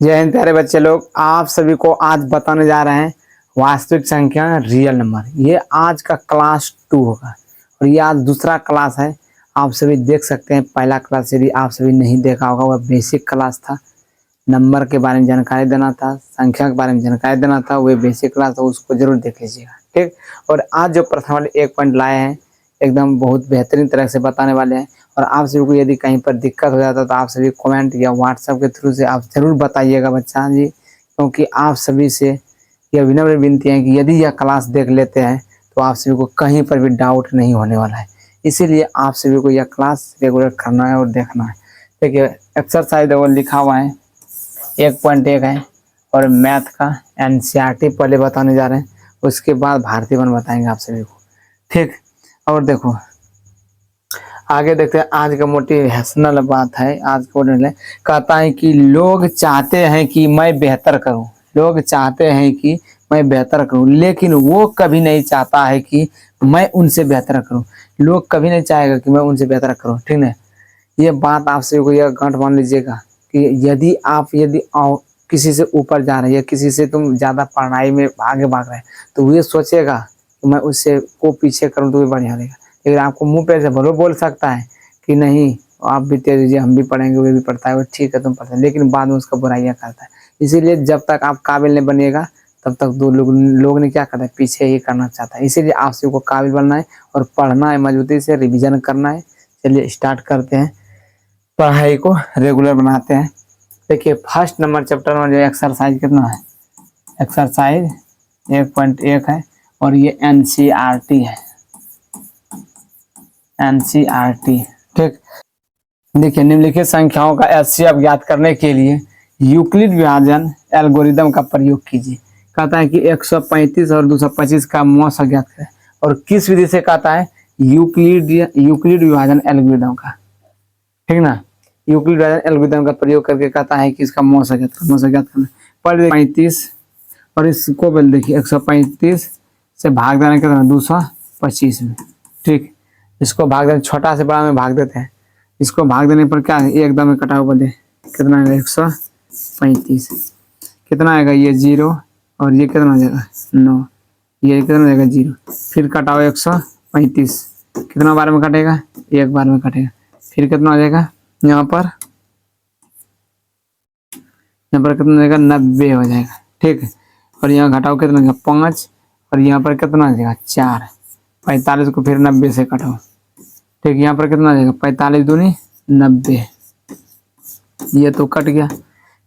जय हिंद प्यारे बच्चे लोग, आप सभी को आज बताने जा रहे हैं वास्तविक संख्या रियल नंबर। ये आज का क्लास 2 होगा और ये आज दूसरा क्लास है। आप सभी देख सकते हैं, पहला क्लास यदि आप सभी नहीं देखा होगा वह बेसिक क्लास था। नंबर के बारे में जानकारी देना था, संख्या के बारे में जानकारी देना था, वह बेसिक क्लास था, उसको जरूर देख लीजिएगा। ठीक। और आज जो प्रथम वाले 1 पॉइंट लाए हैं एकदम बहुत बेहतरीन तरह से बताने वाले हैं। और आप सभी को यदि कहीं पर दिक्कत हो जाता है तो आप सभी कमेंट या व्हाट्सएप के थ्रू से आप जरूर बताइएगा बच्चा जी, क्योंकि आप सभी से यह विनम्र विनती है कि यदि यह क्लास देख लेते हैं तो आप सभी को कहीं पर भी डाउट नहीं होने वाला है। इसीलिए आप सभी को यह क्लास रेगुलर करना है और देखना है। देखिए एक्सरसाइज वो लिखा हुआ है 1.1 है और मैथ का एनसीईआरटी पहले बताने जा रहे हैं, उसके बाद भारतीय वन बताएंगे आप सभी को। ठीक। और देखो आगे देखते हैं, आज का मोटिवेशनल बात है। आज का मोटिवेशनल कहता है कि लोग चाहते हैं कि मैं बेहतर करूं, लोग चाहते हैं कि मैं बेहतर करूं, लेकिन वो कभी नहीं चाहता है कि मैं उनसे बेहतर करूं। लोग कभी नहीं चाहेगा कि मैं उनसे बेहतर करूं। ठीक है, ये बात आप सभी को यह गांठ मान लीजिएगा कि यदि किसी से ऊपर जा रहे हैं या किसी से तुम ज्यादा पढ़ाई में आगे भाग रहे हैं तो ये सोचेगा कि मैं उससे को पीछे करूं तो भी बढ़िया रहेगा। लेकिन आपको मुंह पे से भलो बोल सकता है कि नहीं आप भी तेज दीजिए, हम भी पढ़ेंगे, वो भी पढ़ता है, वो ठीक है तुम पढ़ते, लेकिन बाद में उसका बुराइयां करता है। इसीलिए जब तक आप काबिल नहीं बनिएगा तब तक दो लोग ने क्या करना है, पीछे ही करना चाहता है। इसीलिए आप सभी को काबिल बनना है और पढ़ना है, मजबूती से रिविजन करना है। चलिए स्टार्ट करते हैं, पढ़ाई को रेगुलर बनाते हैं। देखिए फर्स्ट नंबर चैप्टर में जो एक्सरसाइज कितना है, एक्सरसाइज 1.1 है और ये एनसीईआरटी है, एनसीईआरटी। ठीक। देखिए निम्नलिखित संख्याओं का एचसीएफ ज्ञात करने के लिए यूक्लिड विभाजन एल्गोरिदम का प्रयोग कीजिए। कहता है कि 135 और 225 का मौसा ज्ञात करें और किस विधि से कहता है, यूक्लिड विभाजन एल्गोरिदम का। ठीक ना, यूक्लिड विभाजन एल्गोरिदम का प्रयोग करके कहता है कि इसका मौसा ज्ञात करना। पहले 35 और इसको बोल देखिए 135 से भाग देना कितना, 225 में। ठीक, इसको भाग देने, छोटा से बड़ा में भाग देते हैं। इसको भाग देने पर क्या है, एकदम में कटा हुआ बोले कितना आएगा, 135। कितना आएगा, ये 0 और ये कितना हो जाएगा 9, ये कितना हो जाएगा 0। फिर कटाओ 135, कितना बार में कटेगा, एक बार में कटेगा। फिर कितना हो जाएगा, यहाँ पर कितना हो जाएगा, 90 हो जाएगा। ठीक है, और यहाँ घटाओ कितना हो जाएगा 5 और यहाँ पर कितना हो जाएगा 4। 45 को फिर 90 से कटाओ। ठीक, यहाँ पर कितना आ जाएगा, 45 दूनी 90, ये तो कट गया।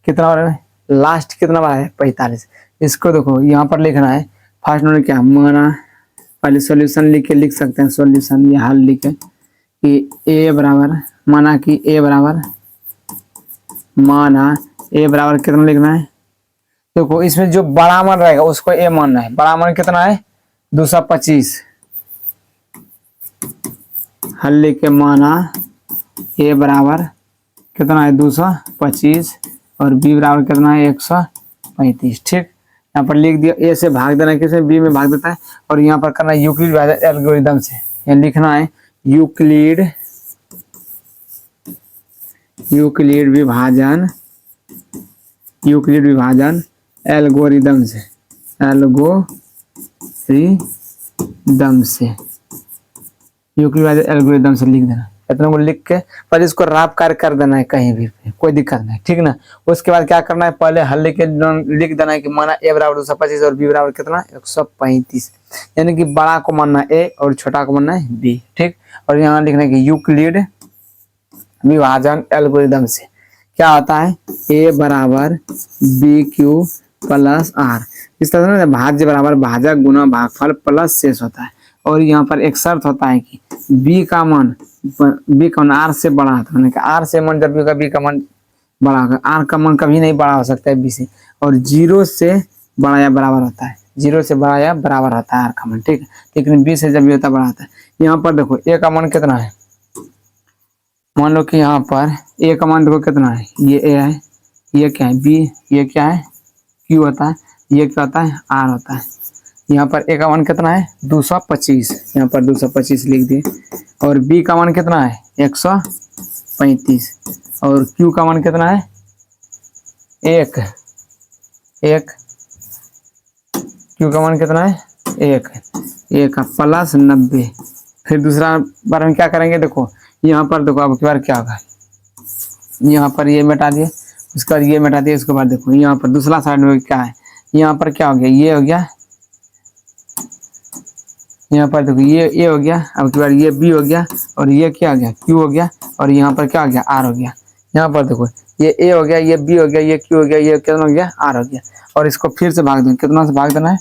कितना बार है, लास्ट कितना बार है 45। इसको देखो यहाँ पर लिखना है, फर्स्ट नंबर क्या माना, पहले सॉल्यूशन लिख सकते हैं, सॉल्यूशन ये हल लिखे कि ए बराबर, माना कि ए बराबर, माना ए बराबर कितना लिखना है। देखो इसमें जो बड़ा मान रहेगा उसको ए मानना है। बड़ा मान कितना है, 225। हल लिख के माना ए बराबर कितना है, 225 और बी बराबर कितना है, 135। ठीक, यहाँ पर लिख दिया, ए से भाग देना किसे, बी में भाग देता है। और यहाँ पर करना है यूक्लिड विभाजन एल्गोरिदम से, यहाँ लिखना है यूक्लिड विभाजन एल्गोरिदम से, एल्गोरिदम से लिख देना। इतना को लिख के पहले इसको राफ कार्य कर देना है, कहीं भी कोई दिक्कत नहीं। ठीक ना, उसके बाद क्या करना है, पहले हल लिख देना है कि माना ए बराबर 225 और बी बराबर कितना 135, यानी कि बड़ा को मानना है ए और छोटा को मानना है बी। ठीक, और यहाँ लिखना है कि यूक्लिड विभाजन एल्गोरिदम से क्या होता है, ए बराबर बी क्यू प्लस आर। इस तरह से भाज्य बराबर भाजक गुना भागफल प्लस शेष होता है। और यहाँ पर एक शर्त होता है कि b का मान r से बड़ा होता है, r से मान जब b का मान बड़ा होगा, r का मान कभी नहीं बड़ा हो सकता है b से, और 0 से बड़ा या बराबर होता है, 0 से बड़ा या बराबर होता है r का मान। ठीक है, लेकिन b से जब भी होता है बड़ा होता है। यहाँ पर देखो a का मान कितना है, मान लो कि यहाँ पर a का मान देखो कितना है, ये a है, ये क्या है b, ये क्या है q होता है, ये क्या होता है r होता है। यहाँ पर a का मान कितना है 225, यहाँ पर 225 लिख दिए, और b का मान कितना है 135 और q का मान कितना है एक, एक क्यू का मान कितना है, एक है, एक का प्लस 90। फिर दूसरा बार हम क्या करेंगे, देखो यहाँ पर देखो अब की बार क्या होगा, यहाँ पर ये मिटा दिए, उसके बाद ये मिटा दिए, उसके बाद देखो यहाँ पर दूसरा साइड में क्या है, यहाँ पर क्या हो गया, ये हो गया, यहाँ पर देखो ये ए हो गया, अब की बार ये बी हो गया, और ये क्या हो गया, क्यू हो गया, और यहाँ पर क्या हो गया, आर हो गया। यहाँ पर देखो ये ए हो गया, ये बी हो गया, ये क्यू हो गया, ये कितना हो गया, आर हो गया। और इसको फिर से भाग दो, कितना से भाग देना है,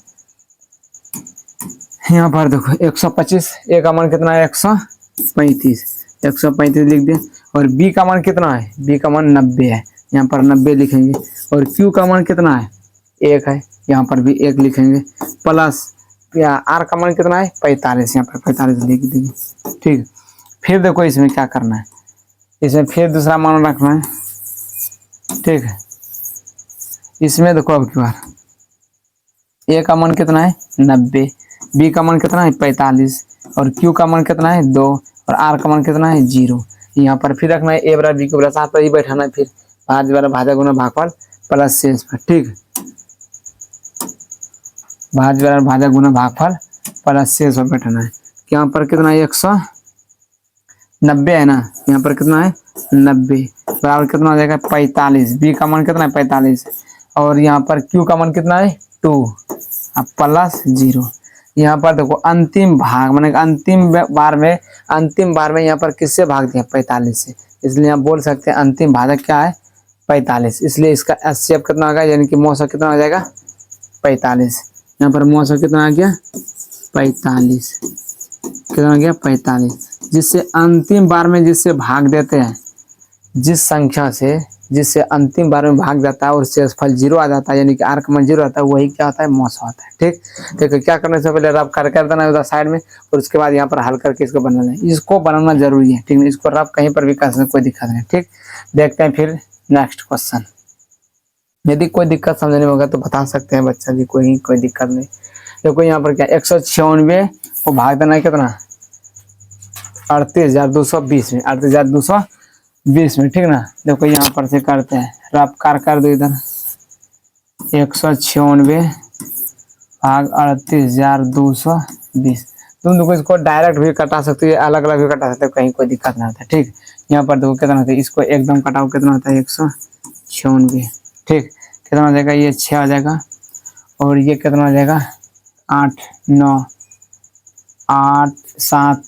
यहाँ पर देखो 125, ए का मान कितना है 135, 135 लिख दिया। और बी का मान कितना है, बी का मान 90 है, यहाँ पर 90 लिखेंगे। और क्यू का मान कितना है, 1 है, यहाँ पर भी 1 लिखेंगे। प्लस या आर का मान कितना है 45, यहाँ पर 45 लिख देंगे। ठीक, फिर देखो इसमें क्या करना है, इसमें फिर दूसरा मान रखना है। ठीक है, इसमें देखो अब की बार ए का मान कितना है 90, बी का मान कितना है 45, और क्यू का मान कितना है 2, और आर का मान कितना है 0। यहाँ पर फिर रखना है ए बराबर बी को बराबर साथ पर ही बैठाना है, फिर भाज्य बराबर भाजक गुना भागफल प्लस शेष पर। ठीक, भाज्य बराबर भाजक गुना भागफल प्लस शेष पर बैठाना है। यहाँ पर कितना है 190 है ना, यहाँ पर कितना है 90 बराबर कितना हो जाएगा 45, बी का मान कितना है 45, और यहाँ पर क्यू का मान कितना है 2 प्लस 0। यहाँ पर देखो अंतिम भाग मैंने अंतिम बार में यहाँ पर किससे भाग दिया 45 से, इसलिए आप बोल सकते हैं अंतिम भाजक क्या है 45, इसलिए इसका एचसीएफ कितना आ गया, यानी कि मौसा कितना आ जाएगा 45। यहाँ पर मौसा कितना आ गया 45, कितना आ गया 45, जिससे अंतिम बार में जिससे भाग देते हैं, जिस संख्या से जिससे अंतिम बार में भाग जाता है और शेषफल 0 आ जाता है, यानी कि आर का मान 0 आता है, वही क्या होता है मौसा होता है। ठीक, देखो क्या करने से पहले रब कर देना है उधर साइड में, और उसके बाद यहाँ पर हल करके इसको बनाना है, इसको बनाना जरूरी है। ठीक है, इसको रब कहीं पर भी कर सकते, कोई दिक्कत नहीं। ठीक, देखते हैं फिर नेक्स्ट क्वेश्चन। यदि कोई दिक्कत समझने में होगा तो बता सकते हैं बच्चा जी, कोई दिक्कत नहीं। देखो यहाँ पर क्या 196 को भाग देना है कितना 38,220 में, 38,220 में। ठीक ना, देखो यहाँ पर से करते हैं, रफ कर दो इधर 196 भाग 38,220। तुम देखो इसको डायरेक्ट भी कटा सकते हो, अलग अलग भी कटा सकते हो, कहीं कोई दिक्कत नहीं होता। ठीक, यहाँ पर देखो कितना होता है, इसको एकदम कटाओ कितना होता है 196। ठीक, कितना हो जाएगा, ये 6 आ जाएगा, और ये कितना हो जाएगा 8 9 8 7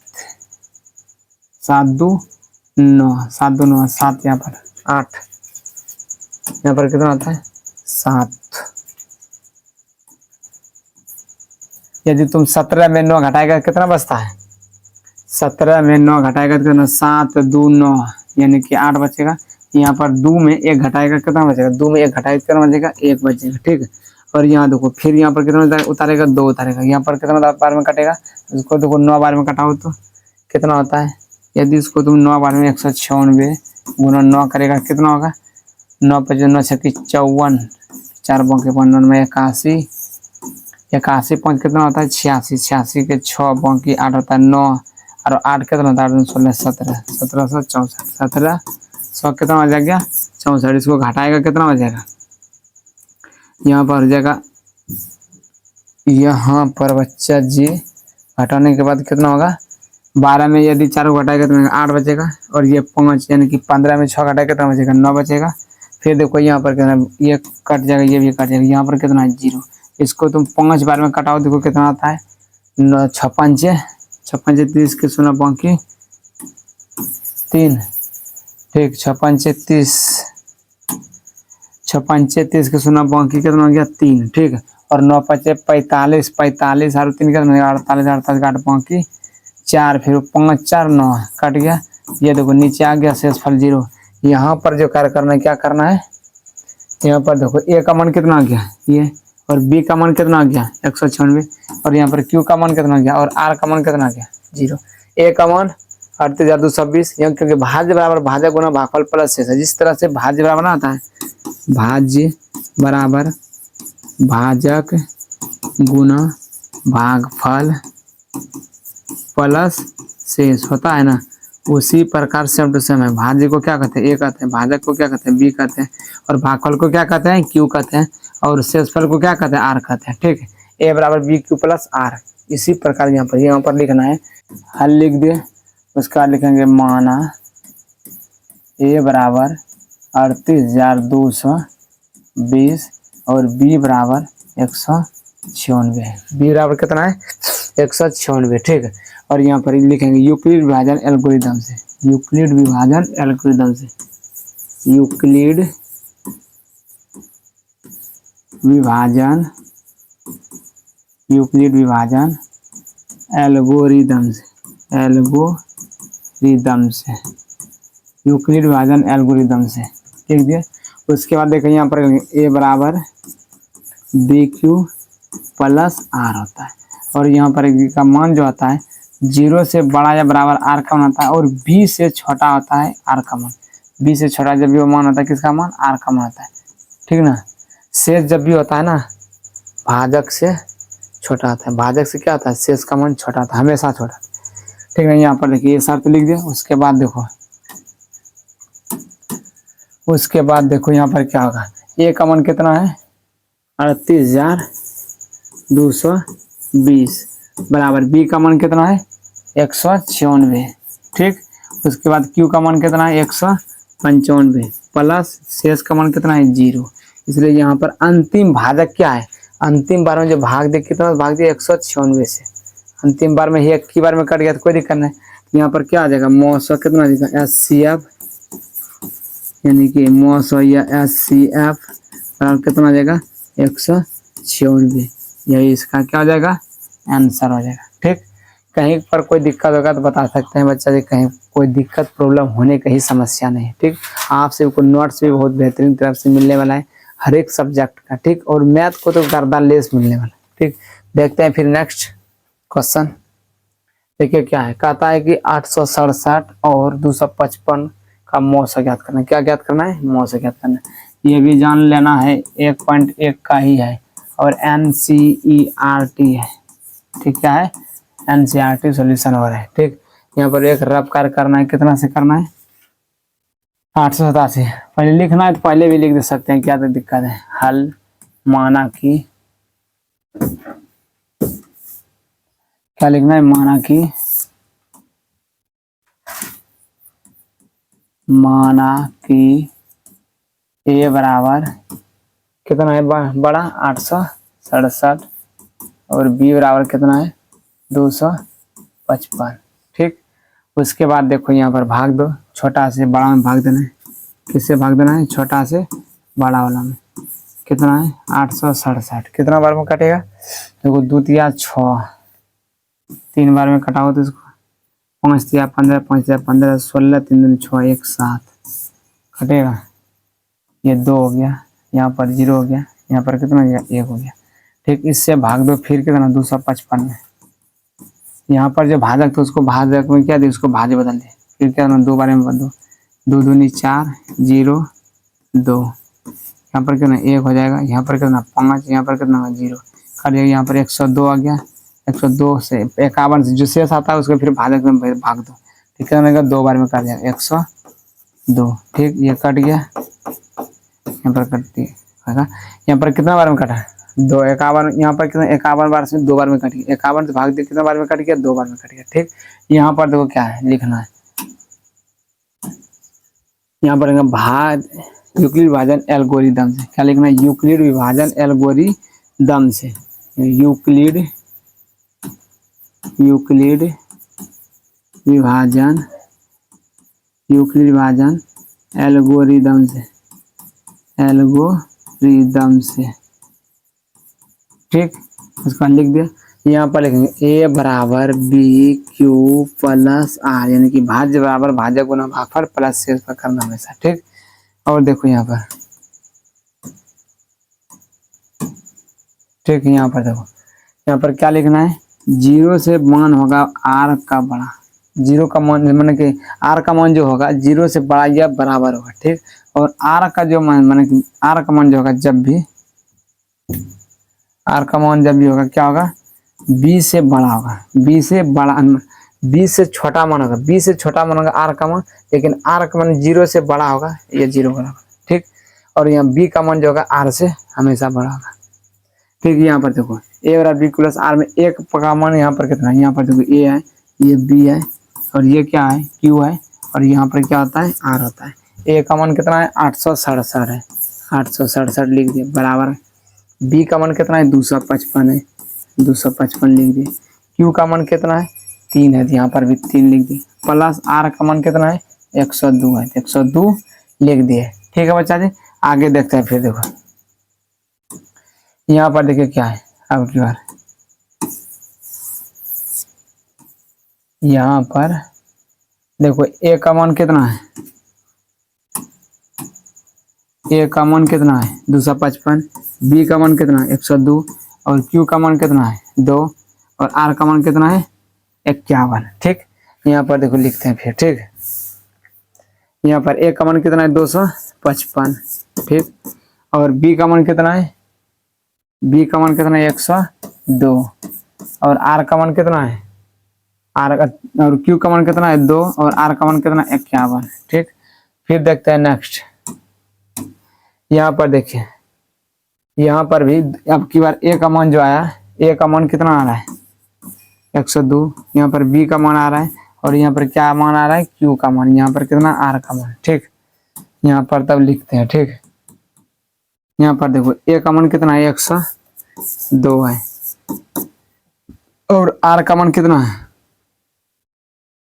7 2 9 7 2 9 7, यहाँ पर 8, यहाँ पर कितना आता है 7। यदि तुम 17 में 9 घटाएगा कितना बचता है, 17 में 9 घटाएगा तो कितना 7 2 9, यानी कि 8 बचेगा। यहाँ पर 2 में 1 घटाएगा कितना बचेगा, 2 में 1 घटाएगा कितना बचेगा 1 बचेगा। ठीक, और यहाँ देखो फिर यहाँ पर कितना उतारेगा 2 उतारेगा, यहाँ पर कितना बार में कटेगा, इसको देखो 9 बार में कटाओ तो कितना होता है। यदि इसको तुम 9 बार में 196 गुना 9 करेगा कितना होगा, 9 5 9 6 54, 4 बौके 5 में 81, 81 5 कितना होता है 86, 86 के 6 बौकी 8 होता है 9, और 8 कितना होता है 16 17, 1764, 1700 कितना हो जाएगा 64। इसको घटाएगा कितना हो जाएगा, यहाँ पर हो जाएगा, यहाँ पर बच्चा जी घटाने के बाद कितना होगा, 12 में यदि 4 घटाएगा तो 8 बचेगा, और ये 5 यानी कि 15 में 6 घटाएगा कितना बचेगा 9 बचेगा। फिर देखो यहाँ पर कितना, ये कट जाएगा, ये भी कट जाएगा, यहाँ पर कितना है 0। इसको तुम 5 बार में कटाओ, देखो कितना आता है 56 30 के 0 बाकी 3। ठीक, 56 के 0 बाकी कितना हो गया 3। ठीक, और 9 5 45, 45 और 3 कितना 48, 48 8 बाकी 4, फिर 5 4 9 कट गया। ये देखो नीचे आ गया शेषफल 0। यहाँ पर जो कार्य करना है, क्या करना है, यहाँ पर देखो ए का मान कितना आ गया ये, और बी का मान कितना आ गया 196, और यहाँ पर क्यू का मान कितना आ गया, और आर का मान कितना आ गया 0। ए का मान 38,220, यहाँ क्योंकि भाज्य बराबर भाजक गुना भागफल प्लस शेष है। जिस तरह से भाज्य बराबर ना आता है, भाज्य बराबर भाजक गुना भागफल प्लस शेष होता है ना, उसी प्रकार सेम टू सेम है। भाज्य को क्या कहते हैं? ए कहते हैं, भाजक को क्या कहते हैं? बी कहते हैं, और भागफल को क्या कहते हैं? क्यू कहते हैं, और शेषफल को क्या कहते हैं? आर कहते हैं। ठीक है, ए बराबर बी क्यू प्लस आर। इसी प्रकार यहाँ पर लिखना है। हल लिख दिए, उसका लिखेंगे माना ए बराबर 38,220 और बी बराबर 196। बी बराबर कितना है? 196। ठीक है, और यहाँ पर लिखेंगे यूक्लिड विभाजन एल्गोरिदम से। यूक्लिड विभाजन एल्गोरिदम से। यूक्लिड विभाजन यूक्लिड विभाजन एल्गोरिदम से। एल्गोरिदम से यूक्लिड विभाजन एल्गोरिदम से लिख दिया। उसके बाद देखिए यहाँ पर ए बराबर बी क्यू प्लस आर होता है, और यहाँ पर का मान जो होता है 0 से बड़ा या बराबर आर का मान होता है, और बी से छोटा होता है आर का मान। बी से छोटा जब भी वो मान होता है, किसका मान? आर का मान होता है। ठीक ना। शेष जब भी होता है ना, भाजक से छोटा होता है। भाजक से क्या होता है? शेष का मान छोटा होता है, हमेशा छोटा। ठीक है, यहाँ पर देखिए ये शर्त लिख दिया। उसके बाद देखो यहाँ पर क्या होगा? ए का मान कितना है? 38,220 बराबर बी का मान कितना है? 196। ठीक, उसके बाद क्यू का मान कितना है? 195 प्लस शेष का मान कितना है? 0। इसलिए यहाँ पर अंतिम भाजक क्या है? अंतिम बार में जो भाग दे कितना भाग दिया? 196 से। अंतिम बार में ही एक ही बार में कट गया तो कोई दिक्कत नहीं। यहाँ पर क्या आ जाएगा? मौसम कितना आ जाएगा? SCF, यानी कि मौसम या SCF कितना आ जाएगा? 196। यही इसका क्या हो जाएगा? आंसर हो जाएगा। ठीक, कहीं पर कोई दिक्कत होगा तो बता सकते हैं बच्चा जी, कहीं कोई दिक्कत प्रॉब्लम होने का ही समस्या नहीं। ठीक, आप सबको नोट्स भी बहुत बेहतरीन तरफ से मिलने वाला है हर एक सब्जेक्ट का। ठीक, और मैथ को तो गर्दा लेस मिलने वाला है। ठीक, देखते हैं फिर नेक्स्ट क्वेश्चन। देखिए क्या है, कहता है कि 867 और 255 का मौसा ज्ञात करना है। क्या ज्ञात करना है? मौसा ज्ञात करना है। ये भी जान लेना है, 1.1 का ही है और NCERT है। ठीक, क्या है? NCERT सॉल्यूशन हो रहा है। ठीक, यहाँ पर एक रफ कार्य करना है। कितना से करना है? 887। पहले लिखना है तो पहले भी लिख दे सकते हैं, क्या तो दिक्कत है। हल माना कि, क्या लिखना है? माना कि ए बराबर कितना है? बड़ा 867 और बी बराबर कितना है? 255। ठीक, उसके बाद देखो यहाँ पर भाग दो, छोटा से बड़ा में भाग देना है। किससे भाग देना है? छोटा से बड़ा वाला में। कितना है? 867। कितना बार में कटेगा? देखो 2 तिया 6, 3 बार में कटा हो तो इसको 5 तिया 15, 5 तिया 15, 16, 3 दूनी 6, 1 7 कटेगा। ये 2 हो गया, यहाँ पर 0 हो गया, यहाँ पर कितना हो गया? 1 हो गया। ठीक, इससे भाग दो फिर कितना? 255 में। यहाँ पर जो भाजक तो उसको भाजक में क्या दे? उसको भाज्य बदल दे। फिर क्या करना? 2 बार में बदलो, 2 दूनी 4, 0 2, यहाँ पर कितना? 1 हो जाएगा। यहाँ पर कितना? 5, यहाँ पर कितना? 0 कट जाएगा। यहाँ पर 102 आ गया। 102 से 51 से जो शेष आता है उसको फिर भाजक में भाग दो। ठीक है, 2 बार में कट जाएगा 102। ठीक, ये कट गया, यहाँ पर कटती है। यहाँ पर कितना बार में कटा? 2 51। यहाँ पर कितना? 51 बार से 2 बार में कट गया। 51 से भाग दिया, कितना बार में कट गया? 2 बार में कट गया। ठीक, यहाँ पर देखो क्या है लिखना है। यहाँ पर भाग यूक्लिड विभाजन एल्गोरिदम से। क्या लिखना है? यूक्लिड विभाजन एल्गोरिदम से। यूक्लिड विभाजन एल्गोरिदम से। ठीक, उसका लिख दिया। यहाँ पर लिखेंगे ए बराबर बी क्यू प्लस आर, यानी कि भाज्य बराबर भाजक गुना भागफल प्लस शेष पर करना हमेशा। ठीक, और देखो यहाँ पर, ठीक है, यहाँ पर देखो, यहाँ पर क्या लिखना है? 0 से मान होगा आर का बड़ा। 0 का मान माने कि आर का मान जो होगा 0 से बड़ा या बराबर होगा। ठीक, और आर का जो मान माने कि आर का मान जो होगा जब भी आर का मान जब भी होगा क्या होगा? बी से बड़ा होगा। बी से बड़ा बी से छोटा मान होगा, बी से छोटा मान होगा आर का मान, लेकिन आर का मान 0 से बड़ा होगा, ये 0 बड़ा होगा, ठीक। और यहाँ बी का मान जो होगा आर से हमेशा बड़ा होगा, ठीक। यहाँ पर देखो ए और बी प्लस आर में एक का मान यहाँ पर कितना है, यहाँ पर देखो ए है, ये बी है, और ये क्या है क्यू है, और यहाँ पर क्या होता है आर होता है। ए का मान कितना है 867 है, 867 लिख दिए, बराबर बी का मान कितना है 255 है, 255 लिख दिए। क्यू का मान कितना है 3 है, यहाँ पर भी 3 लिख दिए, प्लस आर का मान कितना है 102 है, 102 लिख दिए, ठीक है बच्चा जी। आगे देखते हैं फिर, देखो यहाँ पर देखिए क्या है, अब की बार यहाँ पर देखो ए का मान कितना है, ए का मान कितना है 255, बी का मान कितना है 102, और क्यू का मान कितना है 2, और आर का मान कितना है 51, ठीक। यहाँ पर देखो लिखते हैं फिर, ठीक। यहाँ पर ए का मान कितना है 255, ठीक, और बी का मान कितना है, बी का मान कितना है 102, और आर का मान कितना है, आर का और क्यू का मान कितना है 2, और आर का मान कितना है 51, ठीक। फिर देखते हैं नेक्स्ट, यहाँ पर देखिए, यहाँ पर भी अब की बार ए का मान जो आया, ए का मान कितना आ रहा है 102, यहाँ पर बी का मान आ रहा है, और यहाँ पर क्या मान आ रहा है क्यू का मान, यहाँ पर कितना आर का मान, ठीक। यहाँ पर तब लिखते हैं, ठीक। यहाँ पर देखो ए का मान कितना है 102 है, और आर का मान कितना है,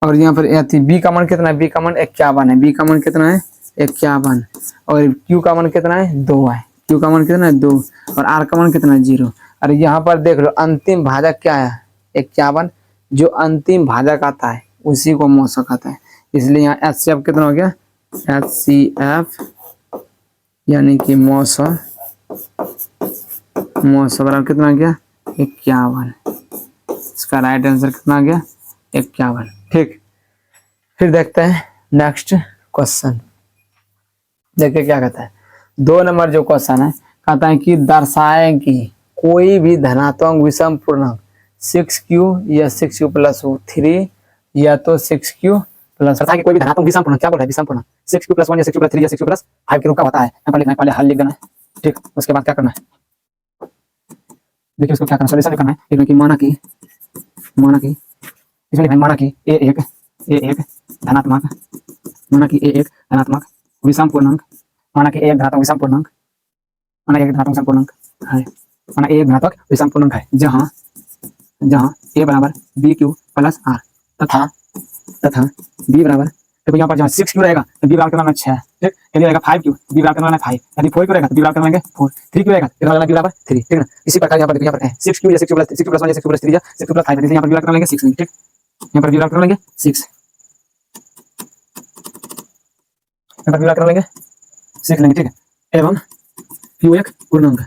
और यहाँ पर बी का मान कितना है, बी का मान 51 है, बी का मान कितना है 51, और क्यू का मान कितना है 2 है, क्यू का मान कितना है 2, और आर का मान कितना है 0। और यहाँ पर देख लो अंतिम भाजक क्या है 51, जो अंतिम भाजक आता है उसी को मौसक आता है, इसलिए यहाँ HCF कितना हो गया HCF, यानी कि मौसक बराबर कितना आ गया 51, इसका राइट आंसर कितना आ गया 51, ठीक। फिर देखते हैं नेक्स्ट क्वेश्चन, देखिए क्या कहता है 2 नंबर जो क्वेश्चन है, कहता है कि दर्शाएं कि कोई भी धनात्मक विषम पूर्णांक 6q या 6q प्लस 3 या तो 6q प्लस, कोई भी धनात्मक विषम पूर्णांक, क्या बोल रहा है विषम पूर्णांक 6q प्लस 1 या 6q प्लस 3 या 6q प्लस 5 के रूप का होता है, यहाँ पर लिखना है, पहले हल लिख देना है, ठीक। उसके बाद क्या करना है, देखिए उसको क्या करना, सॉल्यूशन करना है, लिखना कि माना कि इसमें लिखना है माना कि ए एक धनात्मक, माना कि ए एक धनात्मक विषम पूर्णांक, माना कि ए एक धनात्मक विषम पूर्णांक, माना एक धनात्मक विषम पूर्णांक है, माना ए एक धनात्मक विषम पूर्णांक है, जहां ए बराबर बी क्यू प्लस आर तथा बी बराबर, तो यहाँ पर जहाँ 6q रहेगा तो बी बराबर करना 6, ठीक। यदि रहेगा 5q बी बराबर करना 5, यदि 4q रहेगा तो बी बराबर करना 4, 3q रहेगा तो बी बराबर 3, ठीक है ना। इसी प्रकार यहाँ पर है 6q या 6q प्लस 1 या 6q प्लस 3 या 6q प्लस 5, यहाँ पर बी बराबर कर लेंगे 6, ठीक। यहाँ पर बी बराबर कर लेंगे 6, यहाँ पर बी बराबर कर लेंगे 6 लेंगे, ठीक है। एवं क्यू एक पूर्णांक है,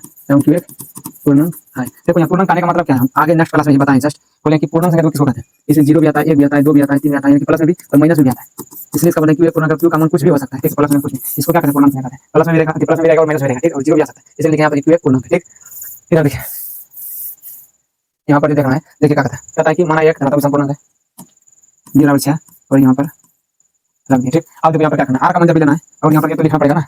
देखो यहाँ पूर्णांक आने का मतलब क्या है, हम आगे नेक्स्ट क्लास में बताएं, जस्ट बोले कि पूर्णांक संख्या किसको कहते हैं, इसमें 0 भी आता है, 1 भी आता है, 2 भी आता है, 3 भी आता है, प्लस में भी और माइनस भी आता है, इसलिए इसका मतलब क्यू एक पूर्णांक, क्यू का मान कुछ भी हो सकता है, ठीक। प्लस में कुछ नहीं, इसको क्या कहते हैं पूर्णांक संख्या कहते हैं, प्लस में भी रहेगा और माइनस में रहेगा, ठीक, और 0 भी आ सकता है, इसलिए लिखे यहाँ पर क्यू एक पूर्णांक, ठीक। इधर देखिए यहाँ पर देखना है, देखिए क्या कहता है कि माना एक धनात्मक विषम पूर्णांक है, बी बराबर 6, और यहाँ पर रख दिया, ठीक। अब देखो यहाँ पर क्या करना है, आर का मान जब भी लेना है, और यहाँ पर ये तो लिखना पड़ेगा ना,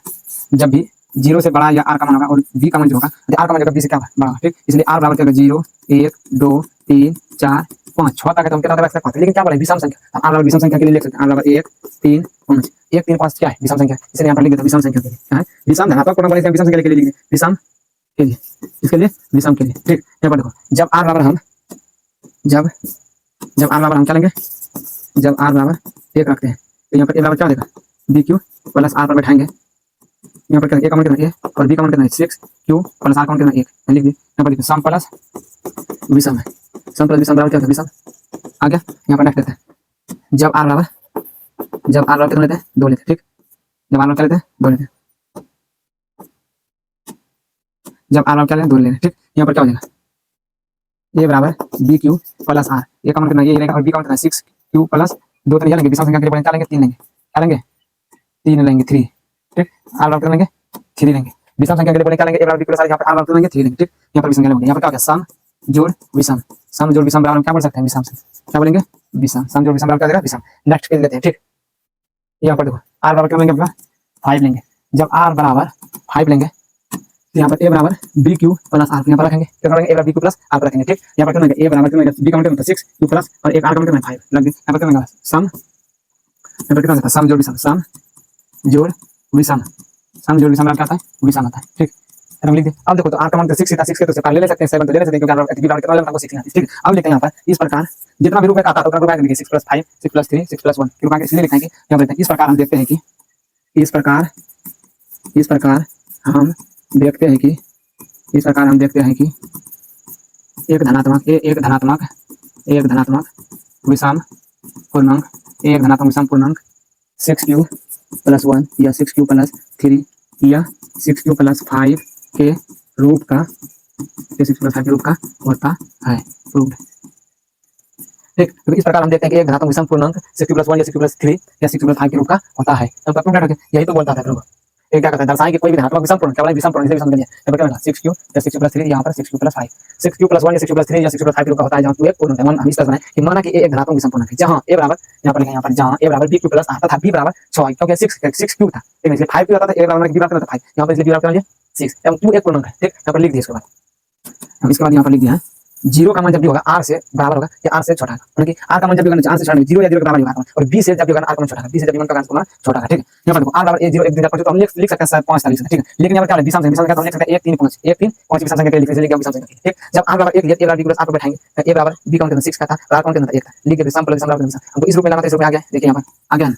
जब भी 0 से बड़ा या आर का मान होगा और बी का मान जो होगा, आर का मान जगह बी से क्या बड़ा, ठीक। इसलिए आर बराबर 0 1 2 3 4 5 6 तक है, तो हम कितना रख सकते हैं, लेकिन क्या बोला विषम संख्या, आर बराबर विषम संख्या के लिए लिख सकते हैं, आर बराबर 1 3 5, 1 3 5 क्या है विषम संख्या, इसलिए यहाँ पर लिख देते हैं विषम संख्या के लिए, क्या है विषम धनात्मक पूर्णांक वाले विषम संख्या के लिए लिख दें, विषम के लिए, इसके लिए विषम के लिए, ठीक। यहाँ पर देखो जब आर बराबर हम क्या लेंगे, जब आर बराबर 1 रखते हैं तो यहाँ पर ए बराबर क्या देगा बी क्यू प्लस आर पर बैठाएंगे, यहाँ पर ए का मान कितना है और बी का मान कितना है 6q प्लस आर का मान कितना है 1, लिख दिए। यहाँ पर देखिए सम प्लस विषम है, सम प्लस विषम बराबर क्या होता है विषम, आ गया। यहाँ पर नेक्स्ट लेते हैं, जब आर बराबर कितना लेते हैं 2 लेते हैं, ठीक। जब आर बराबर क्या लेते हैं 2 लेते हैं, जब आर बराबर क्या लेते हैं 2 लेते हैं, ठीक। यहाँ पर क्या हो जाएगा ए बराबर बी क्यू प्लस आर, ए का मान कितना ये रहेगा और बी का मान कितना 6q प्लस 2 तो लेंगे, विषम संख्या के लिए क्या लेंगे 3 लेंगे, क्या लेंगे 3 लेंगे 3, ठीक। आर बराबर लेंगे 3 लेंगे, विषम संख्या के लिए क्या लेंगे ए बराबर बी प्लस आर, यहाँ पर आर बराबर लेंगे 3 लेंगे, ठीक। यहाँ पर विषम संख्या लेंगे, यहाँ पर क्या हो गया सम जोड़ विषम, सम जोड़ विषम बराबर क्या बोल सकते हैं, विषम से क्या बोलेंगे, विषम। सम जोड़ विषम बराबर क्या देगा, विषम। नेक्स्ट पेज लेते हैं, ठीक। यहाँ पर देखो आर बराबर क्या लेंगे अपना 5 लेंगे। जब आर बराबर 5 लेंगे तो यहाँ पर ए बराबर बी क्यू प्लस आर यहाँ पर रखेंगे, क्या करेंगे, ए बराबर बी क्यू प्लस आर रखेंगे, ठीक। यहाँ पर क्या ए बराबर क्या बी का मतलब 6 क्यू प्लस और एक आर का मतलब 5 लग गए। यहाँ पर क्या सम, यहाँ पर कितना होता है, सम जोड़ विषम, सम जोड़ विषम, सम जोड़ विषम क्या होता है, विषम होता है, ठीक। हम लिख दे। अब देखो तो आर का मान 6 था, 6 के तो पहले ले सकते हैं, 7 तो ले सकते हैं क्योंकि आर बी बराबर कितना लेंगे, हमको 6 आती है, ठीक। अब लिखते हैं यहाँ पर इस प्रकार जितना भी रूप में आता है उतना रूप में लिखिए, 6 + 5 6 + 3 6 + 1 के रूप में इसलिए लिखेंगे। यहाँ पर इस प्रकार हम देखते हैं कि इस प्रकार हम देखते हैं कि इस प्रकार हम देखते हैं कि एक धनात्मक विषम पूर्णांक, एक धनात्मक विषम पूर्णांक 6q + 1 या 6q + 3 या 6q + 5 के रूप का, 6q + 5 के रूप का होता है, प्रूव्ड, ठीक। तो इस प्रकार हम देखते हैं कि एक धनात्मक विषम पूर्णांक 6q + 1 या 6q + 3 या 6q + 5 के रूप का होता है। अब प्रूव यही तो बोलता था प्रभु, ये क्या करता है, दर्शाएं कि कोई भी धनात्मक विषम पूर्णांक, क्या बोला, विषम पूर्णांक, विषम करिए। यहाँ पर क्या होगा 6q या 6q + 3, यहाँ पर 6q + 5, 6q + 1 या 6q + 3 या 6q + 5 के रूप का होता है, जहाँ 2 एक पूर्णांक है। हम इस तरह बनाए कि माना कि ए एक धनात्मक विषम पूर्णांक है, जहाँ ए बराबर, यहाँ पर लिखें, यहाँ पर जहाँ ए बराबर bq + r तथा b बराबर 6 है, क्योंकि 6q था, ठीक है, इसलिए 5q आता था, ए बराबर b बराबर 5, यहाँ पर इसलिए b बराबर 6 एवं q एक पूर्णांक है, ठीक। यहाँ पर लिख दिए इसके बाद, हम इसके बाद यहाँ पर लिख दिया है 0 का मान जब भी होगा r से बराबर होगा या r से छोटा होगा, यानी कि r का मान जब भी होगा r से छोटा नहीं, 0 या 0 के बराबर होगा, और b से जब भी होगा r का मान छोटा होगा, b से जब भी मान का मान छोटा होगा, ठीक है। यहाँ पर देखो r बराबर 1 0 1 2 तो हम लिख सकते हैं 5 लिख सकते हैं, ठीक है। लेकिन यहाँ पर क्या है, विषम संख्या का हम लिख सकते हैं 1 3 5 1 3 5 विषम संख्या के लिख सकते हैं, विषम संख्या, ठीक। जब r बराबर 1 लिया, a बराबर b + r को बैठाएंगे तो a बराबर b काउंट करना 6 का था और r काउंट करना 1 था, लिख के विषम प्लस विषम बराबर हमको इस रूप में लगाना, इस रूप में आ गया, देखिए यहाँ पर आ गया,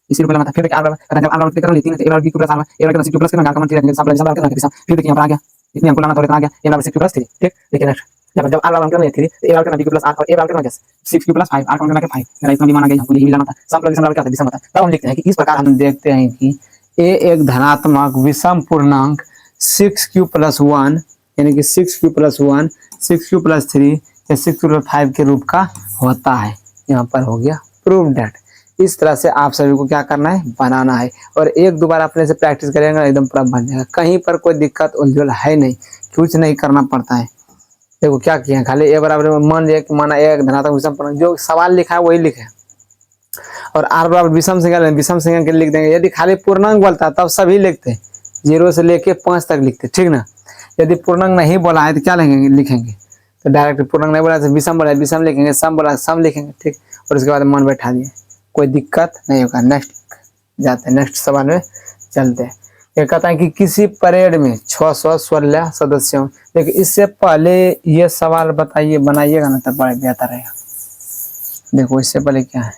इसी रूप में लगाना। फिर देखिए r बराबर जब r बराबर करना 3 तो a बराबर b + r a बराबर 6 + करना, r का मान 3 रखेंगे, विषम प्लस विषम बराबर करना, फिर देखिए यहाँ पर आ गया, इतने हमको लगाना तो इतना आ गया, a बराबर 6 + 3, ठीक। देखिए नेक्स्ट जब r बराबर करना 3 तो a बराबर करना b + r और a बराबर करना 6q + 5 r काउंट करना 5, मेरा इतना भी माना गया, हमको यही लाना था, सम प्लस विषम बराबर क्या होता है, विषम होता है। तब हम लिखते हैं कि इस प्रकार हम देखते हैं कि a एक धनात्मक विषम पूर्णांक 6q + 1 यानी कि 6q + 1 6q + 3 या 6q + 5 के रूप का होता है। यहाँ पर हो गया प्रूव दैट। इस तरह से आप सभी को क्या करना है, बनाना है, और एक दो बार अपने से प्रैक्टिस करेंगे एकदम पूरा बन जाएगा, कहीं पर कोई दिक्कत उलझुल है नहीं, कुछ नहीं करना पड़ता है। देखो क्या किया, खाली ए बराबर मान लिया कि माना एक धनात्मक विषम पूर्णांक, जो सवाल लिखा है वही लिखे, और आर बराबर विषम संख्या, विषम संख्या के लिख देंगे। यदि खाली पूर्णांक बोलता है तब सभी लिखते 0 से लेके 5 तक लिखते, ठीक ना। यदि पूर्णांक नहीं बोला है तो क्या लिखेंगे, लिखेंगे तो डायरेक्ट पूर्णांक नहीं बोला तो विषम बोला विषम लिखेंगे, सम बोला सम लिखेंगे, ठीक। और उसके बाद मन बैठा दिए, कोई दिक्कत नहीं होगा। नेक्स्ट जाते हैं, नेक्स्ट सवाल में चलते हैं। ये कहता है कि किसी परेड में 616 सदस्यों, लेकिन इससे पहले ये सवाल बताइए, बनाइएगा ना तब बड़ा बेहतर रहेगा। देखो इससे पहले क्या है,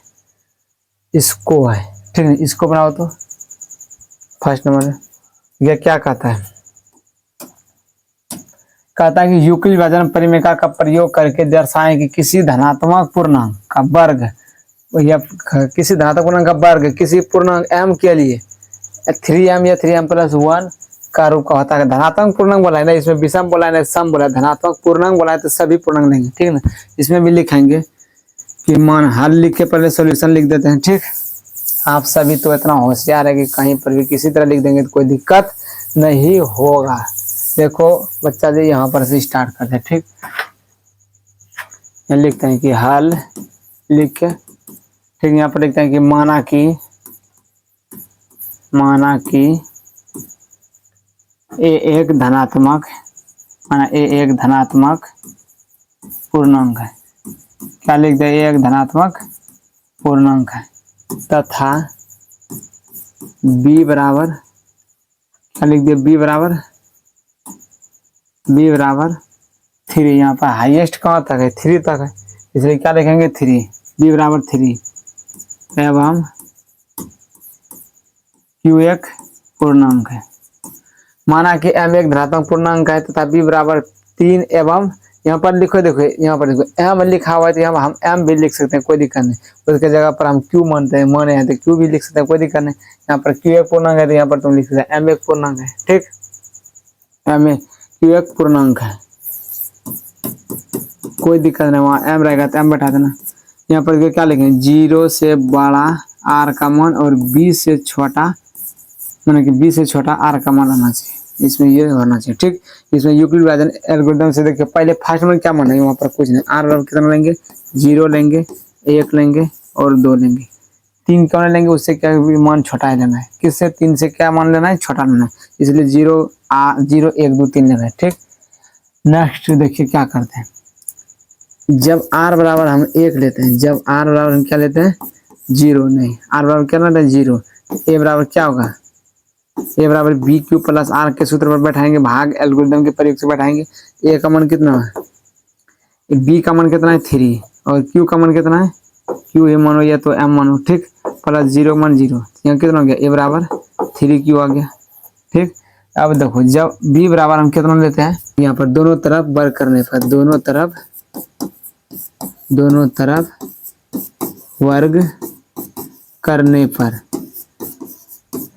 इसको है, ठीक है, इसको बनाओ तो फर्स्ट नंबर ये क्या कहता है, कहता है कि यूक्लिड विभाजन परिमेय का प्रयोग करके दर्शाएं कि किसी धनात्मक पूर्णांक का वर्ग या किसी धनात्मक पूर्णांक का वर्ग किसी पूर्णांक m के लिए 3m या 3m + 1 का रूप का होता है। धनात्मक पूर्णांक बोला है ना, इसमें विषम बोला है ना सम बोला है, धनात्मक पूर्णांक बोला है तो सभी पूर्णांक लेंगे, ठीक है ना। इसमें भी लिखेंगे कि मान हल लिख के पहले सॉल्यूशन लिख देते हैं, ठीक। आप सभी तो इतना होशियार है कि कहीं पर भी किसी तरह लिख देंगे तो कोई दिक्कत नहीं होगा। देखो बच्चा जी यहाँ पर से स्टार्ट करते हैं, ठीक। लिखते हैं कि हल लिख के, ठीक, यहाँ पर लिखते हैं कि माना कि ए एक धनात्मक, माना ए एक धनात्मक पूर्णांक है, क्या लिख दे, एक धनात्मक पूर्णांक है तथा b बराबर, क्या लिख दिया, b बराबर 3, यहाँ पर हाईएस्ट कहाँ तक है, 3 तक है, इसलिए क्या लिखेंगे 3, b बराबर 3 एवं q एक पूर्णांक है। माना कि m एक धनात्मक पूर्णांक है तथा b बराबर 3 एवं, यहाँ पर लिखो, देखो यहाँ पर देखो m लिखा हुआ है तो यहाँ हम m भी लिख सकते हैं, कोई दिक्कत नहीं। उसके जगह पर हम q माने हैं तो q भी लिख सकते हैं, कोई दिक्कत नहीं। यहाँ पर q एक पूर्णांक है तो यहाँ पर तुम लिख सकते हैं m एक पूर्णांक है, ठीक, q एक पूर्णांक है, कोई दिक्कत नहीं। वहाँ m रहेगा तो m बैठा देना। यहाँ पर क्या लिखेंगे, 0 से बड़ा r का मान और b से छोटा, माने कि b से छोटा r का मान आना चाहिए, इसमें ये होना चाहिए। ठीक, इसमें यूक्लिड विभाजन एल्गोरिथम से देखिए पहले फर्स्ट में क्या माना है, वहाँ पर कुछ नहीं, आर बराबर कितना लेंगे, 0 लेंगे, 1 लेंगे और 2 लेंगे। 3 क्यों नहीं लेंगे, उससे क्या मान छोटा ही लेना है, किससे 3 से क्या मान लेना है, छोटा लेना है, इसलिए 0 1 2 3 लेना है। ठीक, नेक्स्ट देखिए क्या करते हैं, जब r बराबर हम 1 लेते हैं, जब r बराबर हम क्या लेते हैं, 0 नहीं, r बराबर क्या लेते हैं, 0, a बराबर क्या होगा, a बराबर बी क्यू प्लस आर के सूत्र पर बैठाएंगे, भाग एल्गोरिथम के प्रयोग से बैठाएंगे। a का मान कितना है, b का मान कितना है 3 और q का मान कितना है, q ए मानो या तो m मानो। ठीक, प्लस 0 मान 0, यहाँ कितना हो गया, a बराबर 3q आ गया। ठीक, अब देखो जब b बराबर हम कितना लेते हैं, यहाँ पर दोनों तरफ वर्ग करने पर, दोनों तरफ वर्ग करने पर,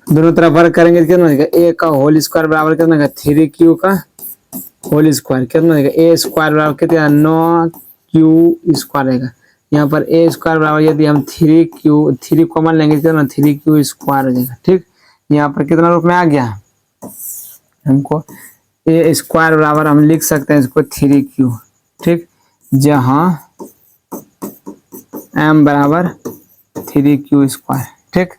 दोनों तरफ वर्ग करेंगे तो कितना होगा, a का होल स्क्वायर बराबर कितना होगा, 3q का होल स्क्वायर कितना होगा, a स्क्वायर बराबर कितना 9q स्क्वायर रहेगा। यहाँ पर a स्क्वायर बराबर यदि हम 3 कॉमन लेंगे कितना, 3q स्क्वायर हो जाएगा। ठीक, यहाँ पर कितना रूप में आ गया हमको, a स्क्वायर बराबर हम लिख सकते हैं इसको 3q। ठीक, जहाँ m बराबर 3q स्क्वायर। ठीक,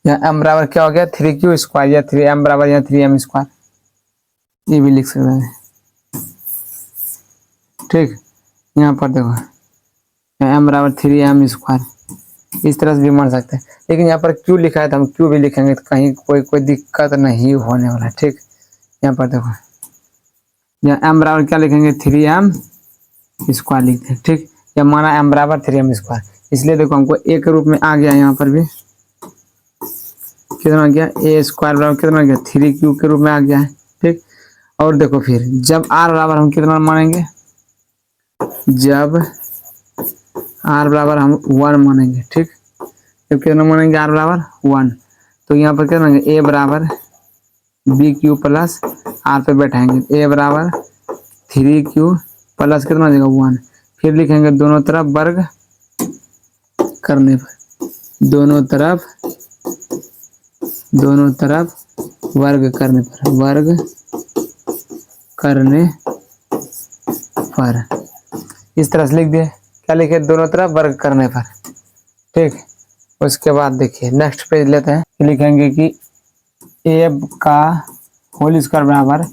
यहाँ m बराबर क्या हो गया, 3q स्क्वायर, या 3m बराबर या 3m स्क्वायर, ये भी लिख सकते हैं। ठीक, यहाँ पर देखो m बराबर 3m स्क्वायर, इस तरह से भी मान सकते हैं, लेकिन यहाँ पर q लिखा है तो हम q भी लिखेंगे तो कहीं कोई दिक्कत नहीं होने वाला है। ठीक, यहाँ पर देखो यहाँ m बराबर क्या लिखेंगे, 3m स्क्वायर लिखते हैं। ठीक, या माना m बराबर 3m स्क्वायर, इसलिए देखो हमको एक रूप में आ गया, यहाँ पर भी कितना आ गया, a स्क्वायर बराबर कितना आ गया, 3q के रूप में आ गया है। ठीक, और देखो फिर जब r बराबर हम कितना मानेंगे, जब r बराबर हम 1 मानेंगे। ठीक, जब कितना मानेंगे, r बराबर 1, तो यहाँ पर कितना a बराबर बी क्यू प्लस आर पे बैठाएंगे, a बराबर 3q प्लस कितना हो जाएगा 1, फिर लिखेंगे दोनों तरफ वर्ग करने पर, दोनों तरफ वर्ग करने पर, इस तरह से लिख दिए, क्या लिखे, दोनों तरफ वर्ग करने पर। ठीक, उसके बाद देखिए नेक्स्ट पेज लेते हैं, लिखेंगे कि a का होल स्क्वायर बराबर